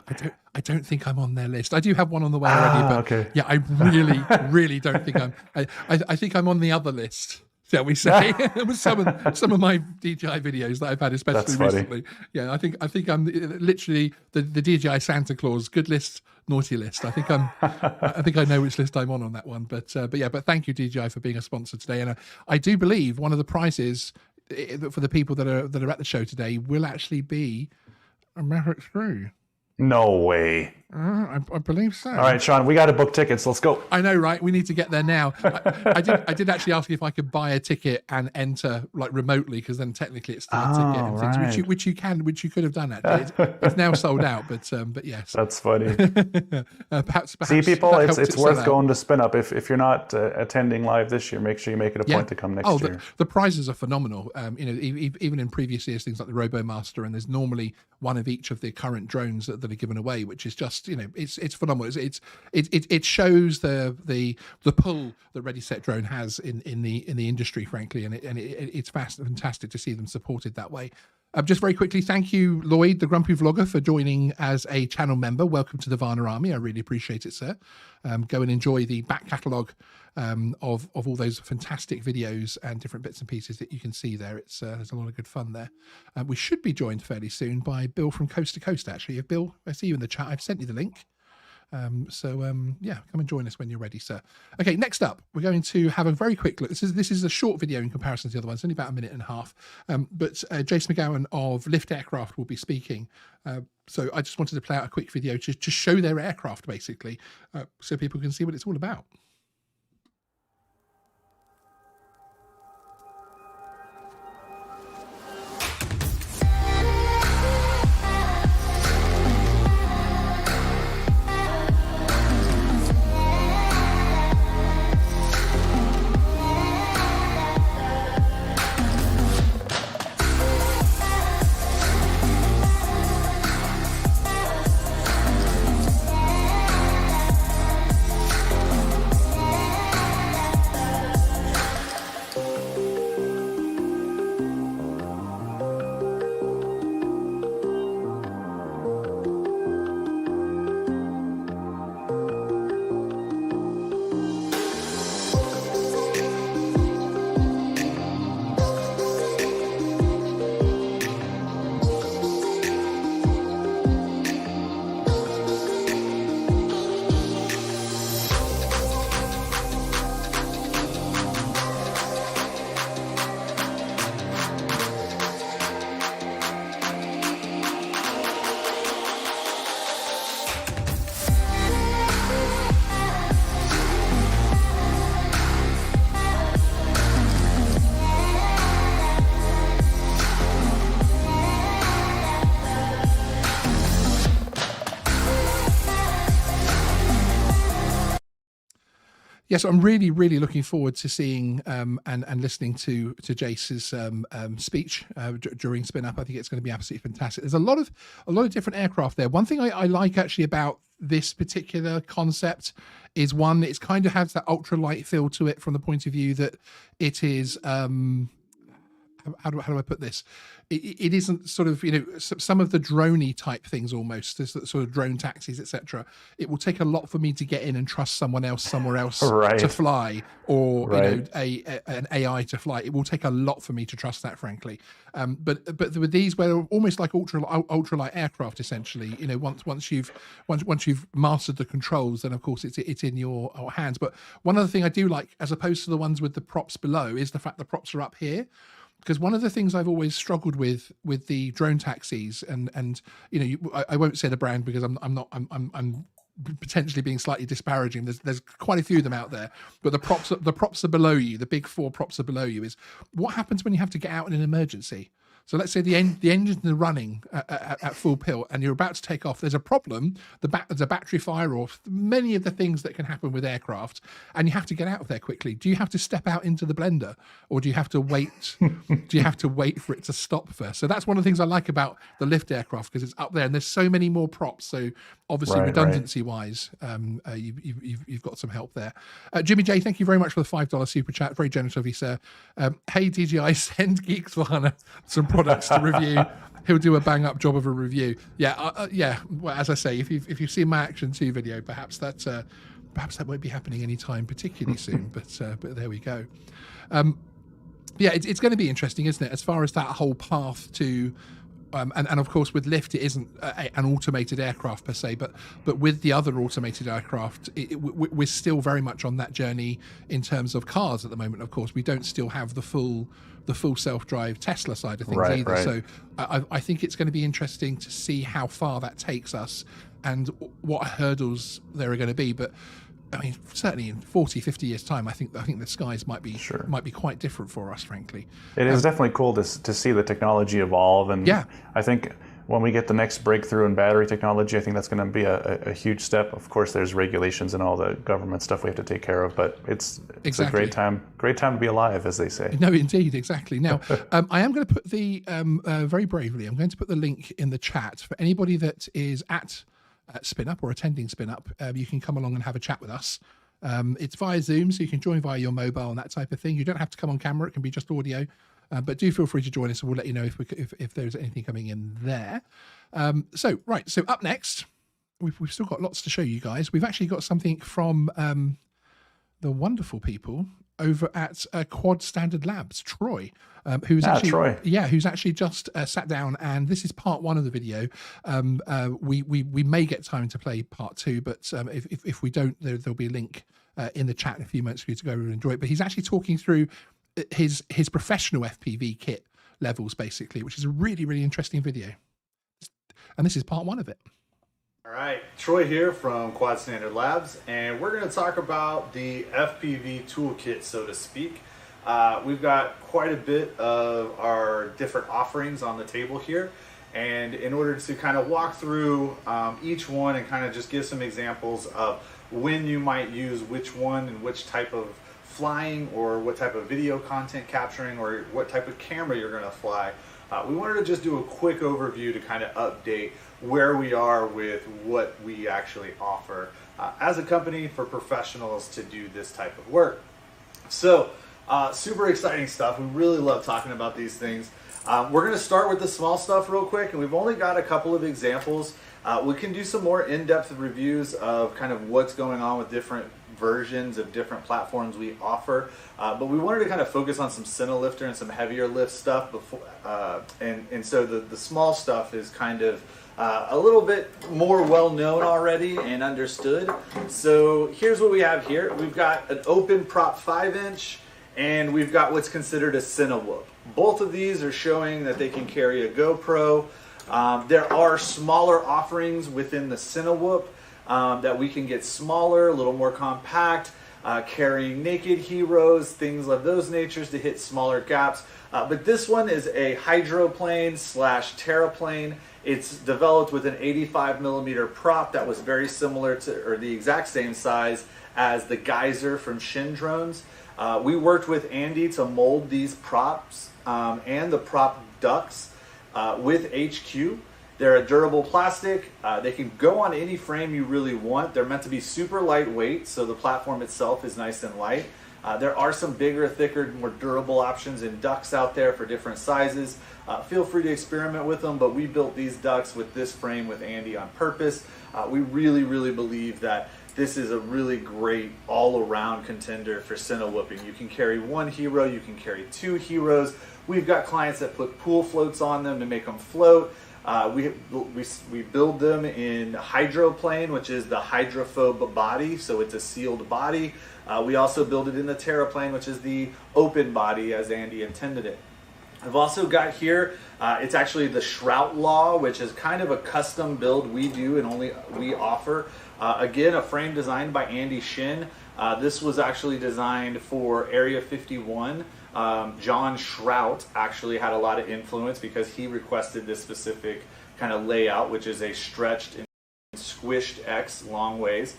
I don't think I'm on their list. I do have one on the way already, but okay. Yeah, I really, really don't think I think I'm on the other list, shall we say? With some of my DJI videos that I've had, especially recently. Yeah, I think I'm literally the DJI Santa Claus, good list, naughty list. I think I know which list I'm on that one. But thank you, DJI, for being a sponsor today. And I do believe one of the prizes for the people that are at the show today will actually be a Mavic 3. No way. I believe so. All right, Sean, we got to book tickets. Let's go. I know, right? We need to get there now. I did actually ask you if I could buy a ticket and enter like remotely, because then technically it's still a ticket, and things, which you could have done actually. It's now sold out, but yes. That's funny. perhaps See, people, it's worth going to SpinUp. If you're not attending live this year, make sure you make it a point to come next year. The prizes are phenomenal. Even in previous years, things like the RoboMaster, and there's normally one of each of the current drones that are given away, which is just, it's phenomenal. It shows the pull that Ready Set Drone has in the industry, frankly, and it's fantastic to see them supported that way. Just very quickly, thank you, Lloyd, the Grumpy Vlogger, for joining as a channel member. Welcome to the Vana Army. I really appreciate it, sir. Go and enjoy the back catalogue of all those fantastic videos and different bits and pieces that you can see there. There's a lot of good fun there. We should be joined fairly soon by Bill from Coast to Coast, actually. If Bill, I see you in the chat. I've sent you the link. Yeah, come and join us when you're ready, sir. Okay, next up, we're going to have a very quick look. This is a short video in comparison to the other ones, only about a minute and a half. But Jason McGowan of Lift Aircraft will be speaking. So I just wanted to play out a quick video to show their aircraft, basically, so people can see what it's all about. Yes, I'm really, really looking forward to seeing and listening to Jace's speech during SpinUp. I think it's going to be absolutely fantastic. There's a lot of different aircraft there. One thing I like actually about this particular concept is one, it's kind of has that ultralight feel to it from the point of view that it is how do I put this? It isn't sort of, some of the droney type things almost, there's sort of drone taxis, etc. It will take a lot for me to get in and trust someone else somewhere else to fly, or an AI to fly. It will take a lot for me to trust that, frankly. But with these, where almost like ultralight aircraft, essentially, once you've mastered the controls, then of course it's in your hands. But one other thing I do like, as opposed to the ones with the props below, is the fact the props are up here. Because one of the things I've always struggled with the drone taxis, and I won't say the brand because I'm potentially being slightly disparaging. There's quite a few of them out there, but the props are below you. The big four props are below you. Is what happens when you have to get out in an emergency. So let's say the engines are running at full pill and you're about to take off. There's a problem. There's a battery fire, or many of the things that can happen with aircraft, and you have to get out of there quickly. Do you have to step out into the blender, or do you have to wait? Do you have to wait for it to stop first? So that's one of the things I like about the Lift aircraft, because it's up there and there's so many more props. So obviously redundancy wise, you've got some help there. Jimmy J, thank you very much for the $5 super chat. Very generous of you, sir. Hey DJI, send Geeksvana some products to review. He'll do a bang up job of a review. Yeah. Well, as I say, if you've seen my Action 2 video, perhaps that won't be happening anytime particularly soon. But there we go. Yeah, it's going to be interesting, isn't it? As far as that whole path to. And of course, with Lift, it isn't an automated aircraft per se, but with the other automated aircraft, we're still very much on that journey in terms of cars at the moment. Of course, we don't still have the full self-drive Tesla side of things either. Right. So I think it's going to be interesting to see how far that takes us and what hurdles there are going to be. But I mean, certainly in 40, 50 years' time, I think the skies might be quite different for us, frankly. It is definitely cool to see the technology evolve, and yeah. I think when we get the next breakthrough in battery technology, I think that's going to be a huge step. Of course, there's regulations and all the government stuff we have to take care of, but it's a great time to be alive, as they say. No, indeed, exactly. Now, I am going to put the very bravely, I'm going to put the link in the chat for anybody that is at SpinUp or attending SpinUp. You can come along and have a chat with us. It's via Zoom, so you can join via your mobile and that type of thing. You don't have to come on camera; it can be just audio. But do feel free to join us, and we'll let you know if there's anything coming in there. So up next, we've still got lots to show you guys. We've actually got something from the wonderful people over at Quad Standard Labs, Troy, who's actually just sat down, and this is part one of the video. We may get time to play part two, but if we don't, there'll be a link in the chat in a few minutes for you to go and enjoy it. But he's actually talking through his professional FPV kit levels, basically, which is a really, really interesting video. And this is part one of it. All right, Troy here from Quad Standard Labs, and we're going to talk about the FPV toolkit, so to speak. We've got quite a bit of our different offerings on the table here, and in order to kind of walk through each one and kind of just give some examples of when you might use which one and which type of flying or what type of video content capturing or what type of camera you're going to fly, we wanted to just do a quick overview to kind of update where we are with what we actually offer as a company for professionals to do this type of work. So super exciting stuff. We really love talking about these things. We're going to start with the small stuff real quick, and we've only got a couple of examples. We can do some more in-depth reviews of kind of what's going on with different versions of different platforms we offer, but we wanted to kind of focus on some Cinelifter and some heavier lift stuff before, and so the small stuff is kind of a little bit more well known already and understood. So here's what we have here. We've got an open prop 5-inch, and we've got what's considered a Cinewhoop. Both of these are showing that they can carry a GoPro. There are smaller offerings within the Cinewhoop that we can get smaller, a little more compact, carrying naked heroes, things of those natures to hit smaller gaps. But this one is a hydroplane / terraplane. It's developed with an 85mm prop that was very similar to, or the exact same size as the Geyser from Shin Drones. We worked with Andy to mold these props and the prop ducts with HQ. They're a durable plastic. They can go on any frame you really want. They're meant to be super lightweight, so the platform itself is nice and light. There are some bigger, thicker, more durable options in ducts out there for different sizes. Feel free to experiment with them, but we built these ducts with this frame with Andy on purpose. We really, really believe that this is a really great all-around contender for Cinewhooping. You can carry one hero, you can carry two heroes. We've got clients that put pool floats on them to make them float. We build them in hydroplane, which is the hydrophobe body, so it's a sealed body. We also build it in the terraplane, which is the open body as Andy intended it. I've also got here, it's actually the Shrout Law, which is kind of a custom build we do and only we offer. Again, a frame designed by Andy Shin. This was actually designed for Area 51. John Shrout actually had a lot of influence because he requested this specific kind of layout, which is a stretched and squished X long ways.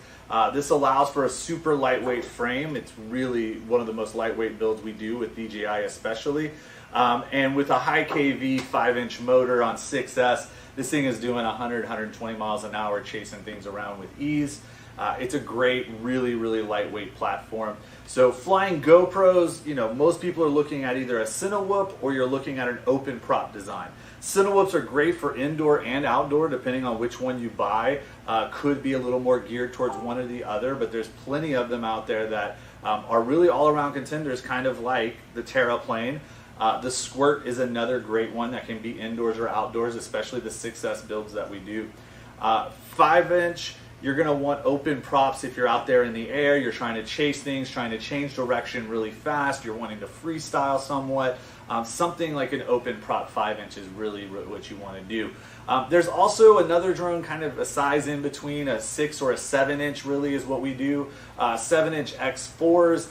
This allows for a super lightweight frame. It's really one of the most lightweight builds we do with DJI especially. And with a high KV 5-inch motor on 6S, this thing is doing 100, 120 miles an hour, chasing things around with ease. It's a great, really, really lightweight platform. So flying GoPros, you know, most people are looking at either a Cinewhoop or you're looking at an open prop design. Cinewhoops are great for indoor and outdoor, depending on which one you buy. Could be a little more geared towards one or the other, but there's plenty of them out there that are really all-around contenders, kind of like the Terraplane. The Squirt is another great one that can be indoors or outdoors, especially the 6S builds that we do. 5-inch, you're going to want open props if you're out there in the air, you're trying to chase things, trying to change direction really fast, you're wanting to freestyle somewhat. Something like an open prop 5-inch is really what you want to do. There's also another drone, kind of a size in between, a 6 or a 7-inch really is what we do. 7-inch X4s.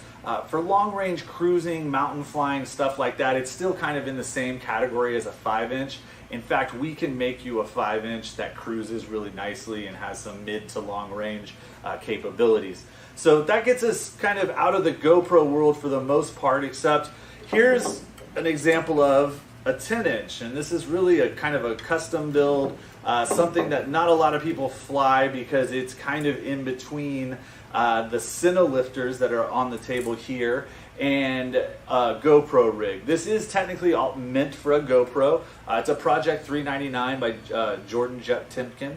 For long-range cruising, mountain flying, stuff like that, it's still kind of in the same category as a 5-inch. In fact, we can make you a 5-inch that cruises really nicely and has some mid to long-range capabilities. So that gets us kind of out of the GoPro world for the most part, except here's an example of a 10-inch, and this is really a kind of a custom build, something that not a lot of people fly because it's kind of in between the Cine lifters that are on the table here and a GoPro rig. This is technically meant for a GoPro. It's a Project 399 by Jordan Jet Timken.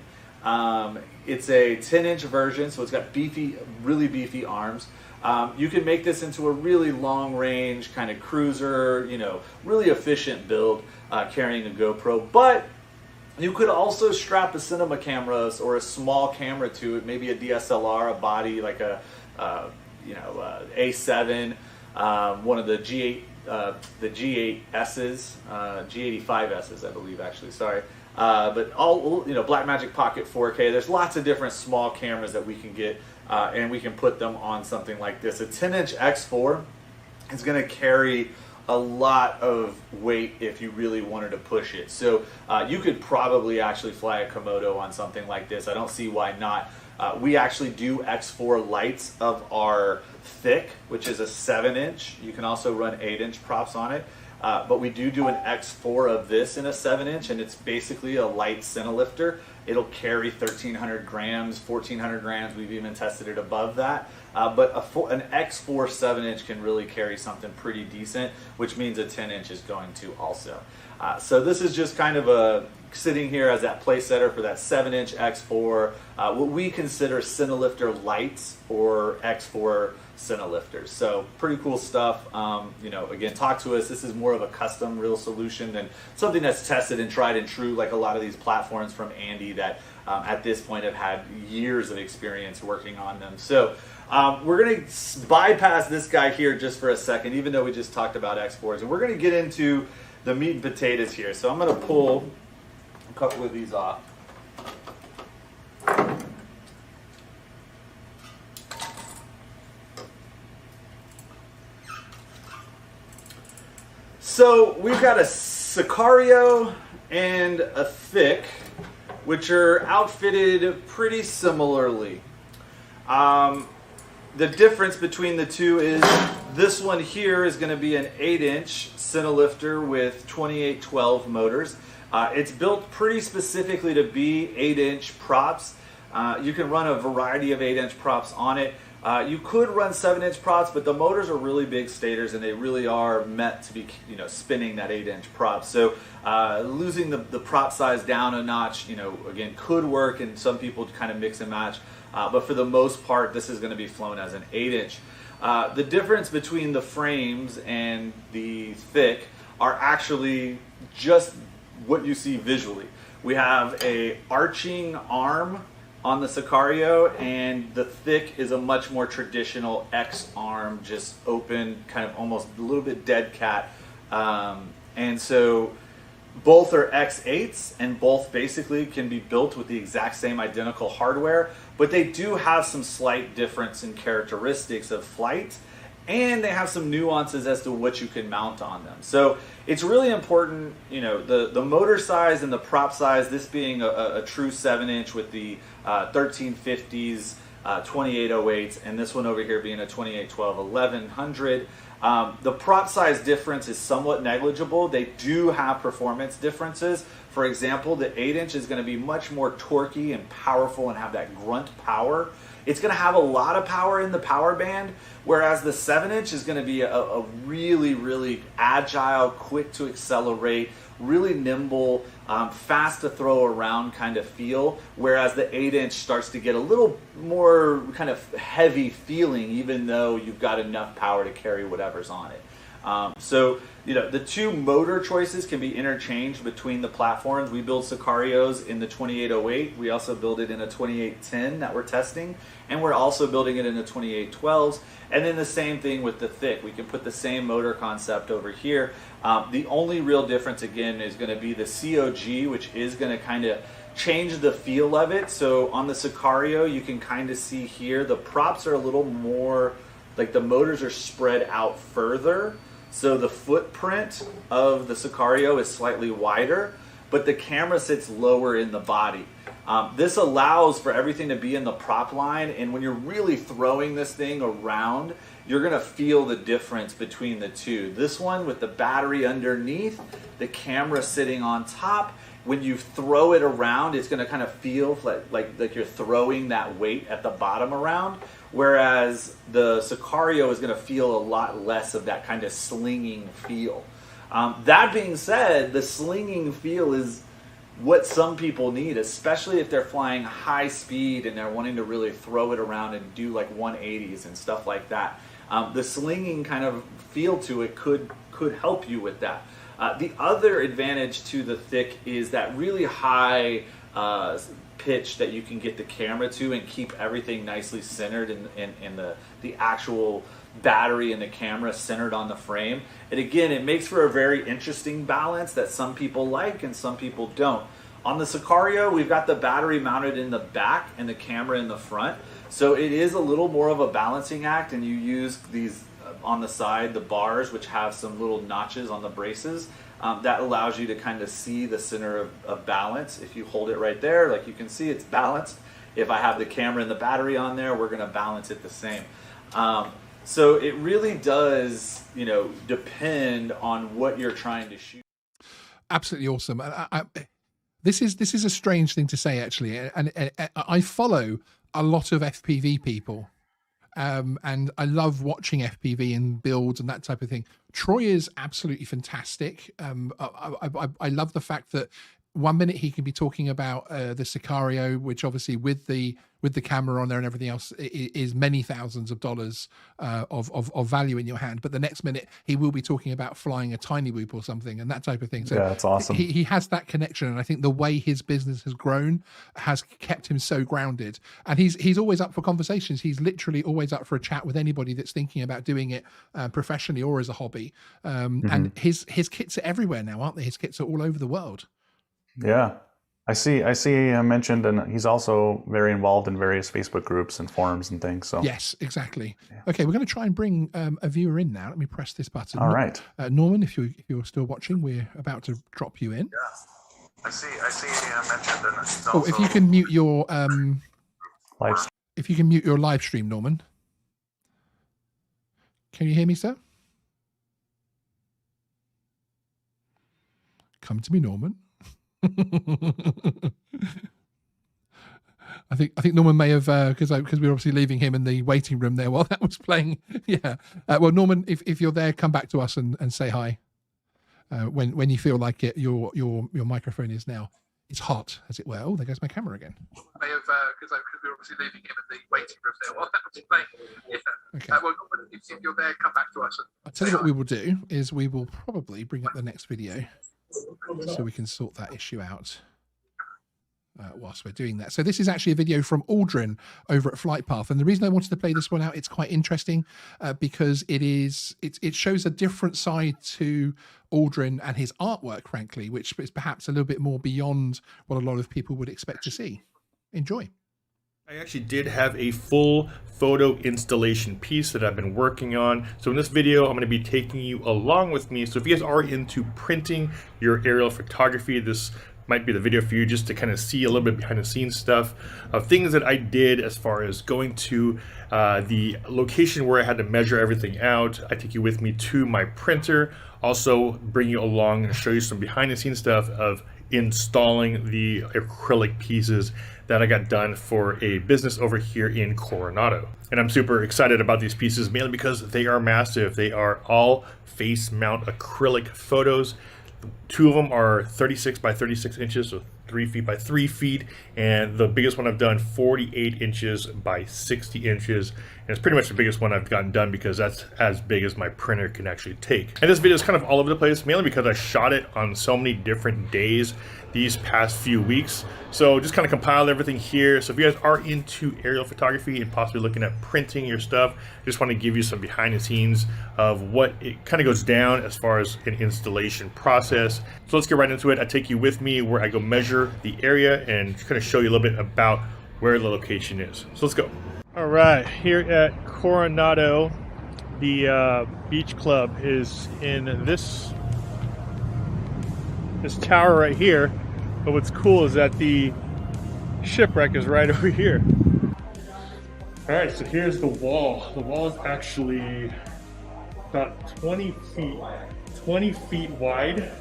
It's a 10-inch version, so it's got beefy, really beefy arms. You can make this into a really long-range kind of cruiser, you know, really efficient build carrying a GoPro. But you could also strap a cinema camera or a small camera to it, maybe a DSLR, a body like a A7, one of the G8, the G8Ss, G85Ss, I believe, actually. Sorry. But all, you know, Blackmagic Pocket 4K. There's lots of different small cameras that we can get, and we can put them on something like this. A 10-inch X4 is going to carry a lot of weight if you really wanted to push it. So you could probably actually fly a Komodo on something like this. I don't see why not. We actually do X4 lights of our thick, which is a 7-inch. You can also run 8-inch props on it. But we do an X4 of this in a 7-inch, and it's basically a light Cine lifter. It'll carry 1,300 grams, 1,400 grams. We've even tested it above that. But an X4 7-inch can really carry something pretty decent, which means a 10-inch is going to also. So this is just kind of sitting here as that place setter for that 7-inch X4, what we consider Cine lifter lights or X4 Cine lifters. So pretty cool stuff. You know, again, talk to us. This is more of a custom real solution than something that's tested and tried and true, like a lot of these platforms from Andy that at this point have had years of experience working on them. So we're going to bypass this guy here just for a second, even though we just talked about X4s, and we're going to get into the meat and potatoes here. So I'm going to pull a couple of these off. So we've got a Sicario and a Thick, which are outfitted pretty similarly. The difference between the two is this one here is going to be an 8-inch Cine lifter with 2812 motors. It's built pretty specifically to be 8-inch props. You can run a variety of 8-inch props on it. You could run 7-inch props, but the motors are really big stators, and they really are meant to be, you know, spinning that 8-inch prop. So losing the prop size down a notch, you know, again, could work, and some people kind of mix and match. But for the most part, this is going to be flown as an 8-inch. The difference between the frames and the Thick are actually just what you see visually. We have a arching arm on the Sicario, and the Thick is a much more traditional X arm, just open, kind of almost a little bit dead cat. And so both are X8s, and both basically can be built with the exact same identical hardware, but they do have some slight difference in characteristics of flight, and they have some nuances as to what you can mount on them. So it's really important, you know, the motor size and the prop size, this being a true 7-inch with the 1350s, 2808s, and this one over here being a 2812 1100. The prop size difference is somewhat negligible. They do have performance differences. For example, the 8-inch is going to be much more torquey and powerful and have that grunt power. It's going to have a lot of power in the power band, whereas the 7-inch is going to be a really, really agile, quick to accelerate, really nimble, fast to throw around kind of feel, whereas the 8-inch starts to get a little more kind of heavy feeling, even though you've got enough power to carry whatever's on it. So, you know, the two motor choices can be interchanged between the platforms. We build Sicarios in the 2808. We also build it in a 2810 that we're testing. And we're also building it in the 2812s. And then the same thing with the thick. We can put the same motor concept over here. The only real difference, again, is going to be the COG, which is going to kind of change the feel of it. So on the Sicario, you can kind of see here, the props are a little more, like the motors are spread out further. So the footprint of the Sicario is slightly wider, but the camera sits lower in the body. This allows for everything to be in the prop line, and when you're really throwing this thing around, you're gonna feel the difference between the two. This one with the battery underneath, the camera sitting on top, when you throw it around, it's gonna kind of feel like you're throwing that weight at the bottom around. Whereas the Sicario is going to feel a lot less of that kind of slinging feel. That being said, the slinging feel is what some people need, especially if they're flying high speed and they're wanting to really throw it around and do like 180s and stuff like that. The slinging kind of feel to it could help you with that. The other advantage to the thick is that really high pitch that you can get the camera to and keep everything nicely centered in the actual battery and the camera centered on the frame. And again, it makes for a very interesting balance that some people like and some people don't. On the Sicario, we've got the battery mounted in the back and the camera in the front. So it is a little more of a balancing act, and you use these on the side, the bars, which have some little notches on the braces. That allows you to kind of see the center of balance. If you hold it right there, like you can see, it's balanced. If I have the camera and the battery on there, we're going to balance it the same. So it really does, you know, depend on what you're trying to shoot. Absolutely awesome. This is a strange thing to say, actually, and I follow a lot of FPV people. And I love watching FPV and builds and that type of thing. Troy is absolutely fantastic. I love the fact that one minute he can be talking about the Sicario, which obviously with the camera on there and everything else is many thousands of dollars of value in your hand. But the next minute he will be talking about flying a tiny whoop or something and that type of thing. So yeah, that's awesome. He has that connection, and I think the way his business has grown has kept him so grounded. And he's always up for conversations. He's literally always up for a chat with anybody that's thinking about doing it professionally or as a hobby. And his kits are everywhere now, aren't they? His kits are all over the world. Yeah, I see mentioned, and he's also very involved in various Facebook groups and forums and things. So yes, exactly. Okay, we're going to try and bring a viewer in now. Let me press this button. All right, Norman, if you're still watching, we're about to drop you in. Yeah, I see mentioned, and he's also... Oh, if you can mute your live. If you can mute your live stream, Norman. Can you hear me, sir? Come to me, Norman. I think Norman may have because we were obviously leaving him in the waiting room there while that was playing. Yeah. Well, Norman, if you're there, come back to us and say hi. When you feel like it, your microphone is now. It's hot, as it were. Oh, there goes my camera again. May have because we were obviously leaving him in the waiting room there while that was playing. Yeah. Okay. Well, Norman, if you're there, come back to us. I'll tell you what we will do is we will probably bring up the next video, so we can sort that issue out whilst we're doing that. So this is actually a video from Aldrin over at Flight Path, and the reason I wanted to play this one out, it's quite interesting because it shows a different side to Aldrin and his artwork, frankly, which is perhaps a little bit more beyond what a lot of people would expect to see. Enjoy. I actually did have a full photo installation piece that I've been working on. So in this video, I'm going to be taking you along with me. So if you guys are into printing your aerial photography, this might be the video for you, just to kind of see a little bit behind the scenes stuff of things that I did as far as going to the location where I had to measure everything out. I take you with me to my printer, also bring you along and show you some behind the scenes stuff of installing the acrylic pieces that I got done for a business over here in Coronado. And I'm super excited about these pieces, mainly because they are massive. They are all face mount acrylic photos. 2 of them are 36 by 36 inches, so 3 feet by 3 feet, and the biggest one I've done 48 inches by 60 inches, And it's pretty much the biggest one I've gotten done because that's as big as my printer can actually take. And this video is kind of all over the place, mainly because I shot it on so many different days these past few weeks. So just kind of compiled everything here. So if you guys are into aerial photography and possibly looking at printing your stuff, I just want to give you some behind the scenes of what it kind of goes down as far as an installation process. So let's get right into it. I take you with me where I go measure the area and kind of show you a little bit about where the location is. So let's go. All right, here at Coronado, the beach club is in this tower right here. But what's cool is that the shipwreck is right over here. All right, so here's the wall. The wall is actually about 20 feet wide.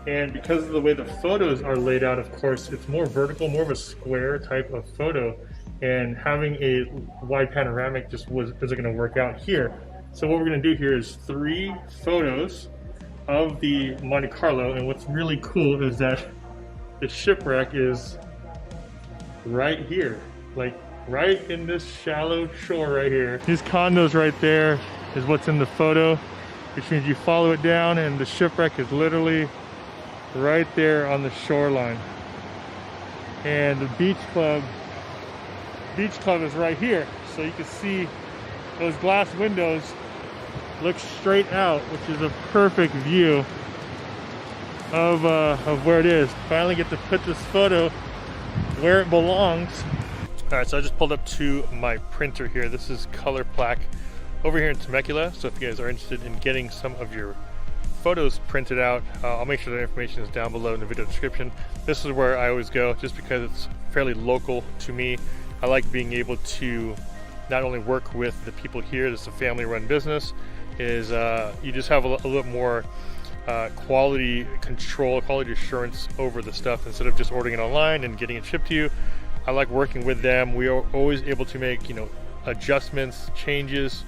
And because of the way the photos are laid out, of course, it's more vertical, more of a square type of photo. And having a wide panoramic just isn't going to work out here. So what we're going to do here is 3 photos of the Monte Carlo. And what's really cool is that the shipwreck is right here, like right in this shallow shore right here. These condos right there is what's in the photo, which means you follow it down and the shipwreck is literally right there on the shoreline. And the beach club is right here, so you can see those glass windows look straight out, which is a perfect view of where it is. Finally get to put this photo where it belongs. All right, so I just pulled up to my printer here. This is Color Plaque over here in Temecula. So if you guys are interested in getting some of your photos printed out, I'll make sure the information is down below in the video description. This is where I always go just because it's fairly local to me. I like being able to not only work with the people here, this is a family-run business, is you just have a little more quality control, quality assurance over the stuff instead of just ordering it online and getting it shipped to you. I like working with them. We are always able to make, adjustments, changes,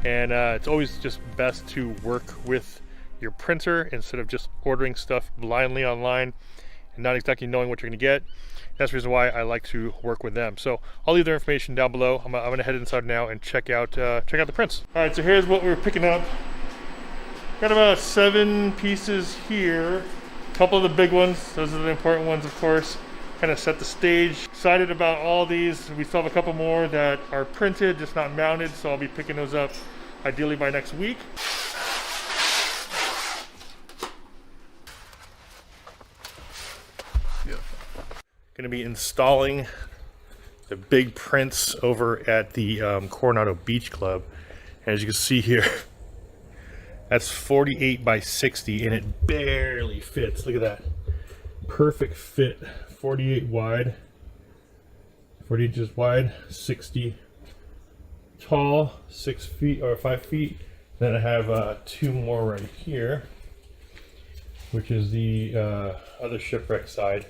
and it's always just best to work with your printer instead of just ordering stuff blindly online and not exactly knowing what you're going to get. That's the reason why I like to work with them. So I'll leave their information down below. I'm going to head inside now and check out the prints. All right, so here's what we're picking up. Got about 7 pieces here. A couple of the big ones, those are the important ones, of course. Kind of set the stage. Excited about all these. We still have a couple more that are printed, just not mounted, so I'll be picking those up ideally by next week. Going to be installing the big prints over at the Coronado Beach Club. And as you can see here, that's 48 by 60 and it barely fits. Look at that. Perfect fit. 48 wide, 40 inches wide, 60 tall, 6 feet or 5 feet. Then I have 2 more right here, which is the other shipwreck side,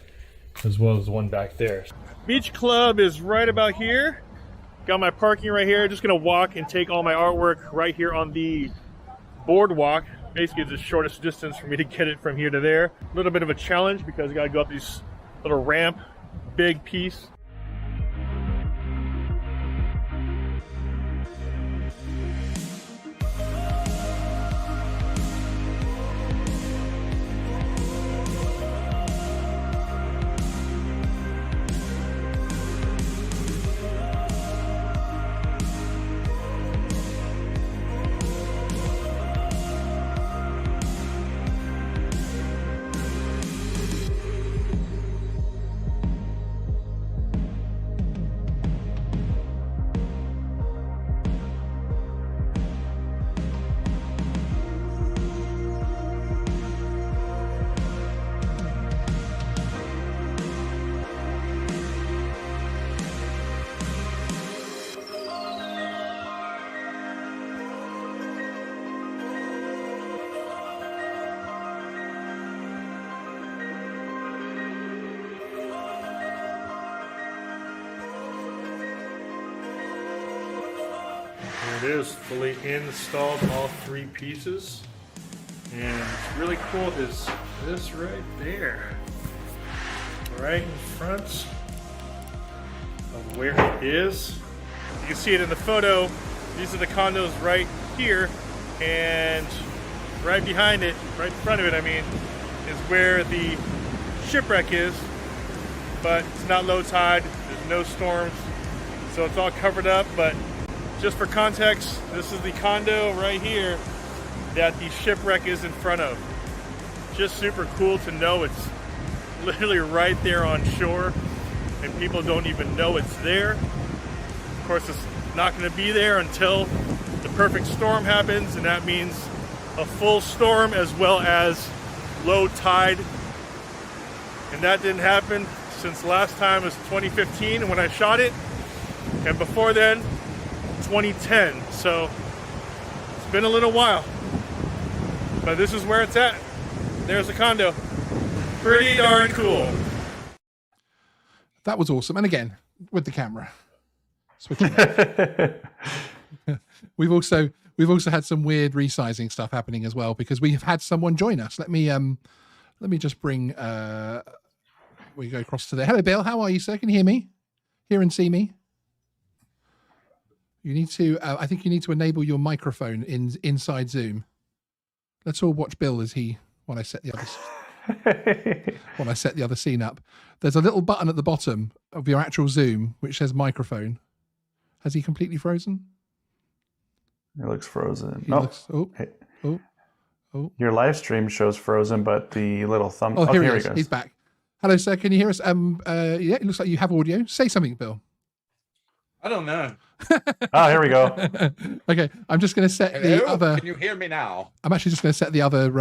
as well as the one back there. Beach Club is right about here. Got my parking right here. Just gonna walk and take all my artwork right here on the boardwalk. Basically it's the shortest distance for me to get it from here to there. A little bit of a challenge because I gotta go up these little ramp, big piece. There it is, fully installed, all 3 pieces. And what's really cool is this right there, right in front of where it is. You can see it in the photo. These are the condos right here, and right behind it, right in front of it, I mean, is where the shipwreck is, but it's not low tide, there's no storms, so it's all covered up. But just for context, this is the condo right here that the shipwreck is in front of. Just super cool to know it's literally right there on shore, and people don't even know it's there. Of course, it's not going to be there until the perfect storm happens, and that means a full storm as well as low tide. And that didn't happen since last time was 2015 when I shot it, and before then 2010. So it's been a little while, but this is where it's at. There's a condo. Pretty darn cool. That was awesome. And again, with the camera. We've also had some weird resizing stuff happening as well, because we have had someone join us. Let me just bring we go across to there. Hello, Bill. How are you, sir? Can you hear and see me? You need to I think you need to enable your microphone inside Zoom. Let's all watch Bill when I set the other scene up. There's a little button at the bottom of your actual Zoom which says microphone. Has he completely frozen? It looks frozen. Oh. Your live stream shows frozen, but the little thumb. Oh, here he goes. He's back. Hello, sir. Can you hear us? Yeah, it looks like you have audio. Say something, Bill. I don't know. Oh, here we go. Okay, I'm just going to set the other. Can you hear me now? I'm actually just going to set the other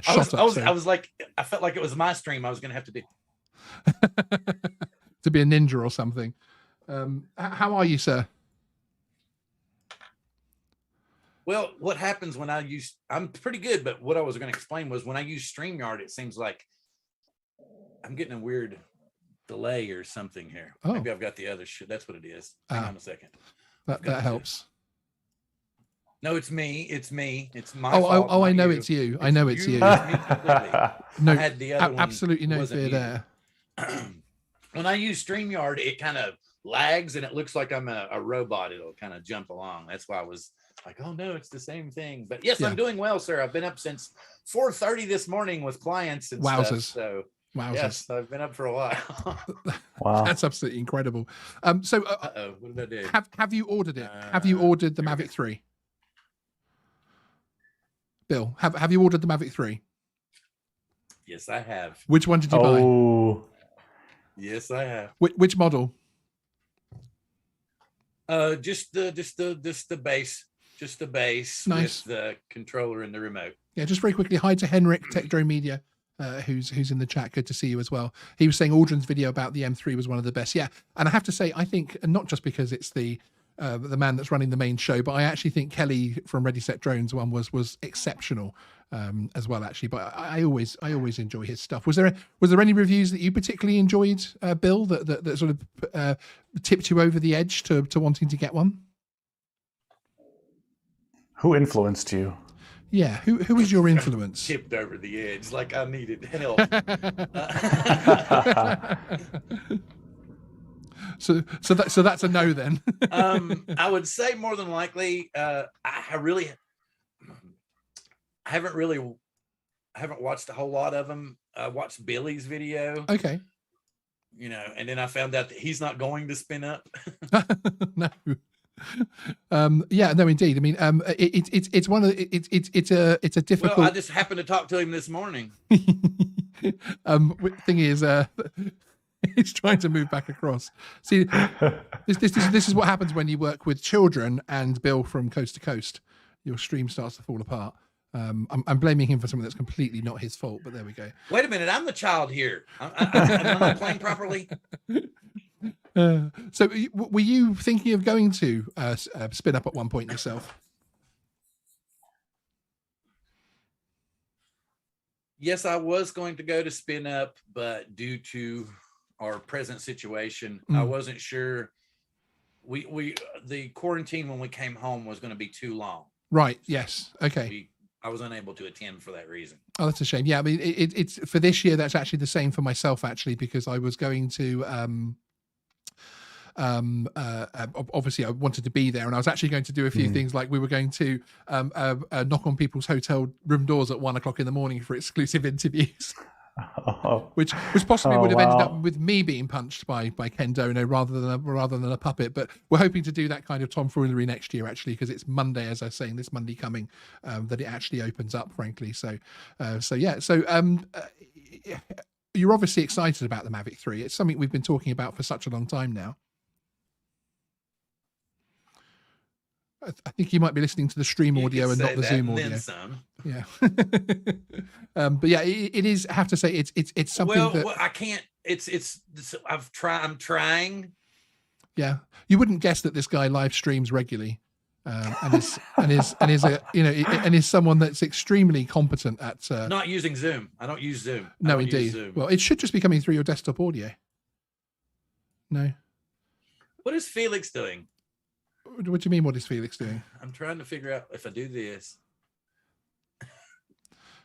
shot up. I was like, I felt like it was my stream. I was going to have to do to be a ninja or something. How are you, sir? Well, what happens when I use? I'm pretty good, but what I was going to explain was when I use StreamYard, it seems like I'm getting a weird delay or something here. Oh. Maybe I've got the other shit. That's what it is. Hang on a second. That helps. No, it's me. It's me. It's my fault. fault. I know it's you. I know it's you. It's me completely. No, I had the other one, absolutely no wasn't fear muted. there. When I use StreamYard, it kind of lags and it looks like I'm a robot. It'll kind of jump along. That's why I was like, oh no, it's the same thing. But yes, I'm doing well, sir. I've been up since 4:30 this morning with clients and Wowzers. stuff. So Wowzers. yes, I've been up for a while. Wow. That's absolutely incredible. So what did I do? Have you ordered it? Have you ordered the Mavic 3? Bill, have you ordered the Mavic 3? Yes, I have. Which one did you buy? Yes, I have. Which model? Just the base. Just the base. Nice. With the controller and the remote. Yeah, just very quickly, hi to Henrik, Tech Drone Media, who's in the chat. Good to see you as well. He was saying Aldrin's video about the M3 was one of the best. Yeah, and I have to say, I think, and not just because it's the man that's running the main show, but I actually think Kelly from Ready Set Drones one was exceptional as well, actually. But I always enjoy his stuff. Was there any reviews that you particularly enjoyed, Bill, that sort of tipped you over the edge to wanting to get one? Who influenced you? Yeah, who is your influence? Tipped over the edge like I needed help. So that's a no then. I would say more than likely, I haven't watched a whole lot of them. I watched Billy's video. Okay. And then I found out that he's not going to SpinUp. No. Yeah, no, indeed. I mean, it's one of it's a difficult. Well, I just happened to talk to him this morning. Thing is, he's trying to move back across. See, this is what happens when you work with children and Bill from coast to coast. Your stream starts to fall apart. I'm blaming him for something that's completely not his fault, but there we go. Wait a minute, I'm the child here. Am I playing properly? So were you thinking of going to SpinUp at one point yourself? Yes, I was going to go to SpinUp, but due to our present situation, I wasn't sure. The quarantine when we came home was going to be too long. Right. Yes. Okay. I was unable to attend for that reason. Oh, that's a shame. Yeah, I mean, it's for this year. That's actually the same for myself, actually, because I was going to obviously I wanted to be there, and I was actually going to do a few things, like we were going to knock on people's hotel room doors at 1:00 in the morning for exclusive interviews. Which possibly would have ended up with me being punched by Ken Dono rather than a puppet. But we're hoping to do that kind of tomfoolery next year, actually, because it's Monday, as I was saying, this Monday coming, that it actually opens up, frankly. So you're obviously excited about the Mavic 3. It's something we've been talking about for such a long time now. I think you might be listening to the stream audio and not the Zoom audio. Yeah. But yeah, it is. I have to say, it's something that I can't. I'm trying. Yeah, you wouldn't guess that this guy live streams regularly, and is someone that's extremely competent at not using Zoom. I don't use Zoom. No, indeed. Well, it should just be coming through your desktop audio. No. What is Felix doing? What do you mean? What is Felix doing? I'm trying to figure out if I do this.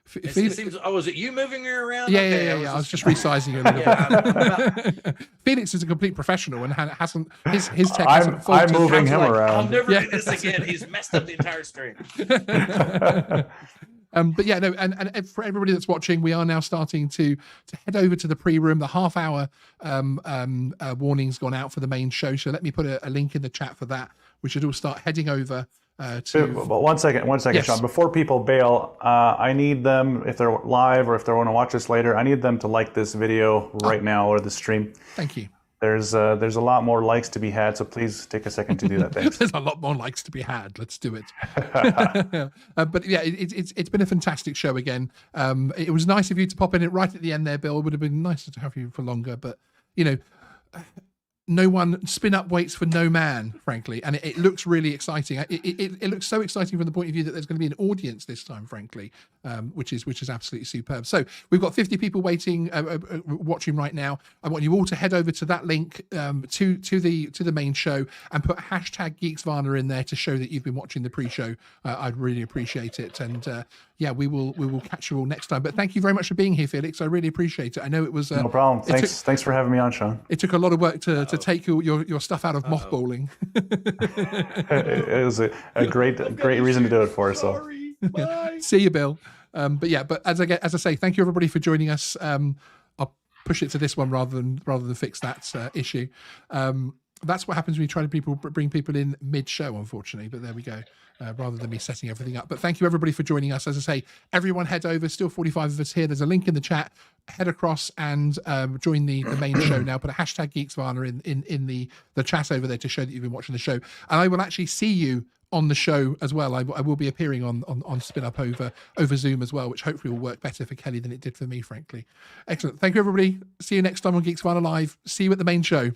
Felix, it seems. Oh, is it you moving her around? Yeah, okay, yeah. I was just resizing you a little bit. Felix is a complete professional and hasn't his tech hasn't faltered. I'm moving him around. I'll never do this again. He's messed up the entire stream. But yeah, no, and for everybody that's watching, we are now starting to head over to the pre-room. The half-hour warning's gone out for the main show, so let me put a link in the chat for that. We should all start heading over to. But one second, yes. Sean. Before people bail, I need them, if they're live or if they want to watch this later, I need them to like this video right now or the stream. Thank you. There's a lot more likes to be had, so please take a second to do that. Thanks. There's a lot more likes to be had. Let's do it. But yeah, it's been a fantastic show again. It was nice of you to pop in it right at the end there, Bill. It would have been nicer to have you for longer, but no one SpinUp waits for no man, frankly, and it looks really exciting. It looks so exciting from the point of view that there's going to be an audience this time, frankly, which is absolutely superb. So we've got 50 people waiting, watching right now. I want you all to head over to that link to the main show and put hashtag Geeksvana in there to show that you've been watching the pre-show. I'd really appreciate it, and yeah, we will catch you all next time. But thank you very much for being here, Felix. I really appreciate it. I know it was no problem. Thanks for having me on, Sean. It took a lot of work to take your stuff out of mothballing. It was a great reason to do it for us. So see you, Bill. But as I say, thank you everybody for joining us. I'll push it to this one rather than fix that issue. That's what happens when you try to bring people in mid-show, unfortunately. But there we go. Rather than me setting everything up. But thank you everybody for joining us. As I say, everyone head over. Still 45 of us here. There's a link in the chat. Head across and join the main show now. Put a hashtag Geeksvana in the chat over there to show that you've been watching the show. And I will actually see you on the show as well. I will be appearing on SpinUp over Zoom as well, which hopefully will work better for Kelly than it did for me, frankly. Excellent. Thank you everybody. See you next time on Geeksvana Live. See you at the main show.